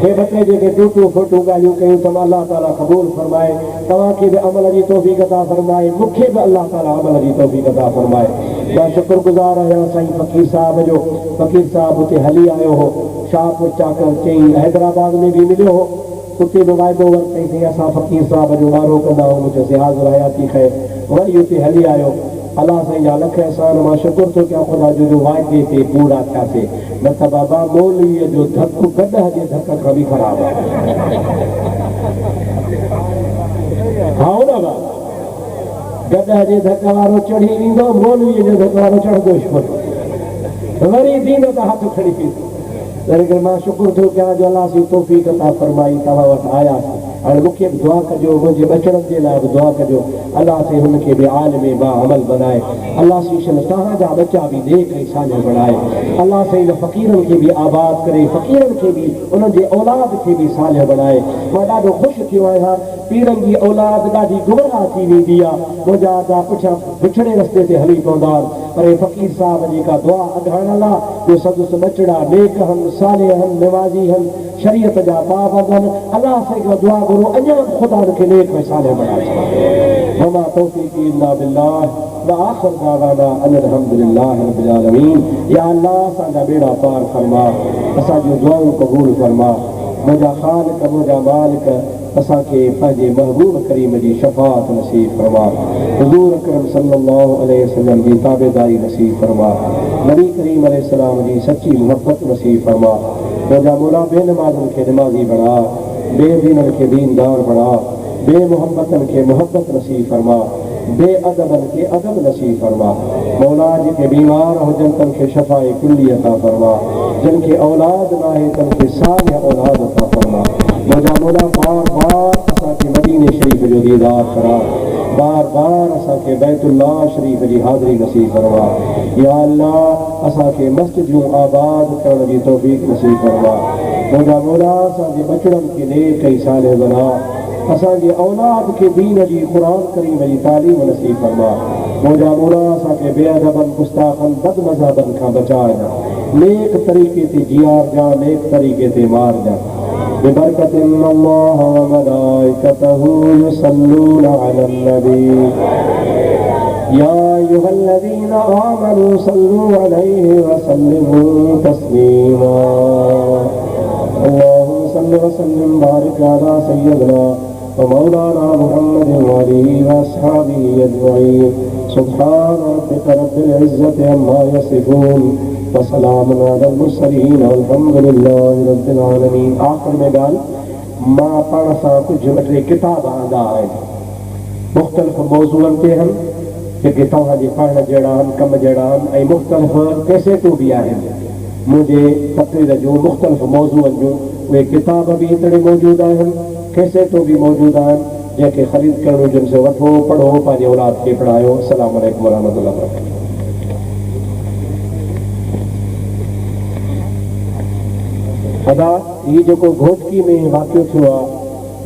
हे बचे जेके टूटू फुटू ॻाल्हियूं कयूं त अल्लाह ताला क़बूल फरमाए, तव्हांखे बि अमल जी तौफ़ीक़ अता फरमाए, मूंखे बि अल्लाह ताला अमल जी तौफ़ीक़ अता फरमाए। मां शुक्रगुज़ार आहियां साईं फ़कीर साहब जो। फ़कीर साहब हुते हली आयो हो, शाहपुर चाकर चई, हैदराबाद में बि मिलियो हो, उते बि वाइदो वरितईं थी असां फ़कीर साहब जो वारो कंदा आहियूं, चयोसीं हाज़िर हयाती ख़ैर, वरी उते हली आयो। अलाह साईं जा लख अहसान, मां शुक्र थो कयां ख़ुदा जो वाइदे ते पूरा थियासीं, न त बाबा मौलवीअ जो धकु गॾह जे धक खां बि ख़राबु आहे। हा न बाबा, गॾह जे धक वारो चढ़ी ईंदो, मौलवीअ जो धक वारो चढ़ंदो छो, वरी दीन त हथ खणी पींदो। तंहिं करे मां शुक्र थो कयां जो अलाह जी तौफ़ीक़ अता फरमाई, तव्हां वटि आयासीं। हाणे मूंखे बि दुआ कजो, मुंहिंजे बचड़नि जे लाइ बि दुआ कजो, अलाह से हुनखे बि आलिम बाअमल बनाए, अलाह शीशल तव्हांजा बच्चा बि नेक ऐं सालिह बणाए, अलाह से हिन फ़कीरनि खे बि आबाद करे, फ़कीरनि खे बि उन्हनि जे औलाद खे बि सालिह बणाए। मां ॾाढो ख़ुशि थियो आहियां, पीरनि जी औलाद ॾाढी गुमराह थी वेंदी आहे, मुंहिंजा जा पुठियां विछड़े रस्ते ते हली पवंदा, पर हे फ़कीर साहब जेका दुआ अॻाइण अलाह जो सदुस बचड़ा नेक हन, सालिह हन, निवाज़ी हन, शरीयत जा पाबंद हन, अलाह से दुआ करो अञा ख़ुदा खे नेक ऐं सालिह बणाए। वमा तौफ़ीक़ी इल्ला बिल्लाह व आख़िर दावाना अनिल हम्दुलिल्लाहि रब्बिल आलमीन। या अल्लाह असांजा बेड़ा पार फरमा, असांजूं दुआऊं क़बूल फरमा, मुंहिंजा ख़ालिक मुंहिंजा मालिक असांखे पंहिंजे महबूब करीम जी शफ़ाअत नसीब फरमा, हुज़ूर अकरम सल्लल्लाहु अलैहि वसल्लम जी ताबेदारी नसीब फरमा, नबी करीम अलैहिस्सलाम जी सच्ची मोहब्बत नसीब फरमा। मुंहिंजा मौला बेनमाज़नि खे निमाज़ी बणा, बेदीननि खे दीनदार बणा, बेमुहब्बतनि खे मोहब्बत नसीब फरमा, बेअदबनि खे अदब नसीब फरमा। मौला जेके बीमार हुजनि तन खे शफ़ाए कुल्ली अता फरमा, जिन खे औलाद न आहे तन खे सालिह औलाद अता फरमा। मुंहिंजा मौला बार बार असांखे मदीने शरीफ़ जो दीदार करा, बार बार असांखे बैतुल्लाह शरीफ़ जी हाज़िरी नसीब फरमा। या अल्लाह असांखे मस्जिदूं आबाद करण जी तौफ़ीक़ नसीब फरमा। मुंहिंजा मौला असांजे बचड़नि खे नेक ऐं सालिह बना, असांजे औलाद खे दीन जी क़ुरान करीम जी तालीम नसीब फरमा। मुंहिंजा मौला असांखे बेअदबनि गुस्ताखनि बदमज़हबनि खां बचाइजा, नेक तरीक़े ते जीआरजा, नेक तरीक़े ते मारजा। बिबरकत अल्लाह व मलाइकतहू युसल्लूना अलन नबी या अय्युहल्लज़ीना आमनू सल्लू अलैहि व सल्लिमू तस्लीमा। अल्लाहुम्मा सल्लि व सल्लिम बारिक अला सय्यिदिना व मौलाना मुहम्मद व आलिहि व अस्हाबिहि अजमईन। सुब्हान रब्बिक रब्बिल इज्जति अम्मा यसिफून व सलामुन अलल मुरसलीन वल्हम्दुलिल्लाहि रब्बिल आलमीन। आख़िर में ॻाल्हि मां पाण सां कुझु टे किताब आंदा आहिनि, मुख़्तलिफ़ मौज़ूअनि ते आहिनि, जेके तव्हांजे पढ़ण जहिड़ा आहिनि, कम जहिड़ा आहिनि, ऐं मुख़्तलिफ़ कैसेटूं बि आहिनि मुंहिंजे तक़रीर जूं, मुख़्तलिफ़ मौज़ूअनि जूं। उहे किताब बि हिकिड़े मौजूदु आहिनि, कैसेटूं बि मौजूदु आहिनि, जंहिंखे ख़रीद करणु हुजनि से वठो, पढ़ो, पंहिंजे औलाद खे पढ़ायो। अस्सलामु अलैकुम वरहमतुल्लाहि वबरकातुहू। अदा ये जो घोटकी में वाक़ियो थियो आहे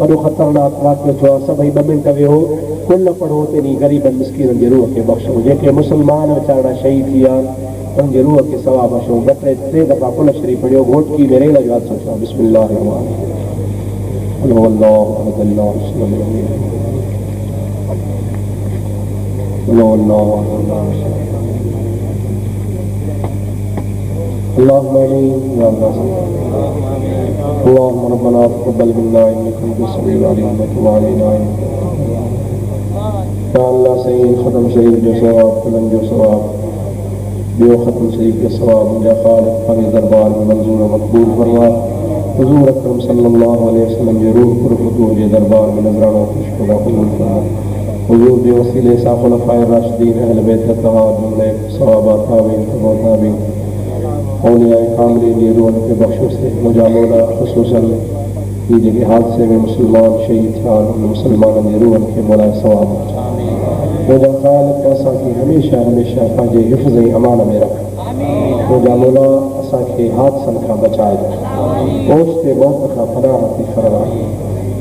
वॾो ख़तरनाक वाक़ियो थियो आहे सभई 2 मिंट वेहो कुल पढ़ो तेनी ग़रीबनि मिस्कीननि जे रूह खे बख़्शो जेके मुस्लमान वीचारा शहीद थी विया उन्हनि जे रूह खे सवाब बख़्शो 2-3 दफ़ा कुल शरीफ़ पढ़ियो घोटकी में रेल जो हादसो थियो बिस्मिल्लाह اللهم ربنا تقبل منا انك انت السميع العليم وتب علينا या अल्लाह सही ख़त्म शरीफ जो सवाब फिल्म जो सवाब ॿियो ख़त्म शरीफ जो सवाब मुंहिंजा ख़ालिक़ पंहिंजे दरबार में मंज़ूर मक़बूल फरमा हुज़ूर अकरम सल्लल्लाहु अलैहि वसल्लम जे रूह पुरफ़ुतूर जे दरबार में नज़राना खुशनुदा क़बूल फरमा हुज़ूर जे वसीले सां ख़ुलफ़ाए राशिदीन अहल बैत तव्हां जुमले सवाबात ताबीन तबो ताबीन औलिया कामिलीन जी रूहनि खे बख़्शो से मुंहिंजा मौला ख़ुसूसन ये जेके हादसे में मुसलमान शहीद थिया उन मुसलमाननि जे रूहनि खे मौला सवाब मुंहिंजा ख़ालिक़ असांखे हमेशह हमेशह पंहिंजे हिफ़्ज़ ऐं अमान में रख मुंहिंजा मौला असांखे हादसनि खां बचाए ओचिते मौत खां पनाह थी फरमा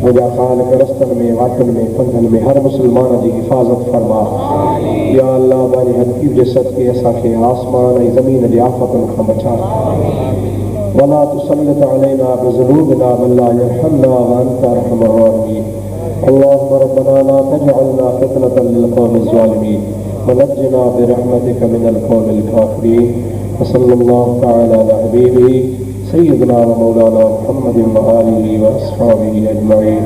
मुंहिंजा ख़ालिक़ रस्तनि में वाटनि में पंधनि में हर मुसलमान जी हिफ़ाज़त फरमा या अल्लाह बानी हक़ीक़ जे सदके असांखे आसमान ऐं ज़मीन जे आफ़तुनि खां बचा वला तुसल्लित अलैना बिज़ुनूबिना मन ला यरहमना व अंत अरहमुर राहिमीन اللهم ربنا لا تجعلنا فتنة للقوم الظالمين ونجنا برحمتك من القوم الكافرين وصلى الله تعالى على حبيبه سيدنا ومولانا محمد وآله وأصحابه أجمعين.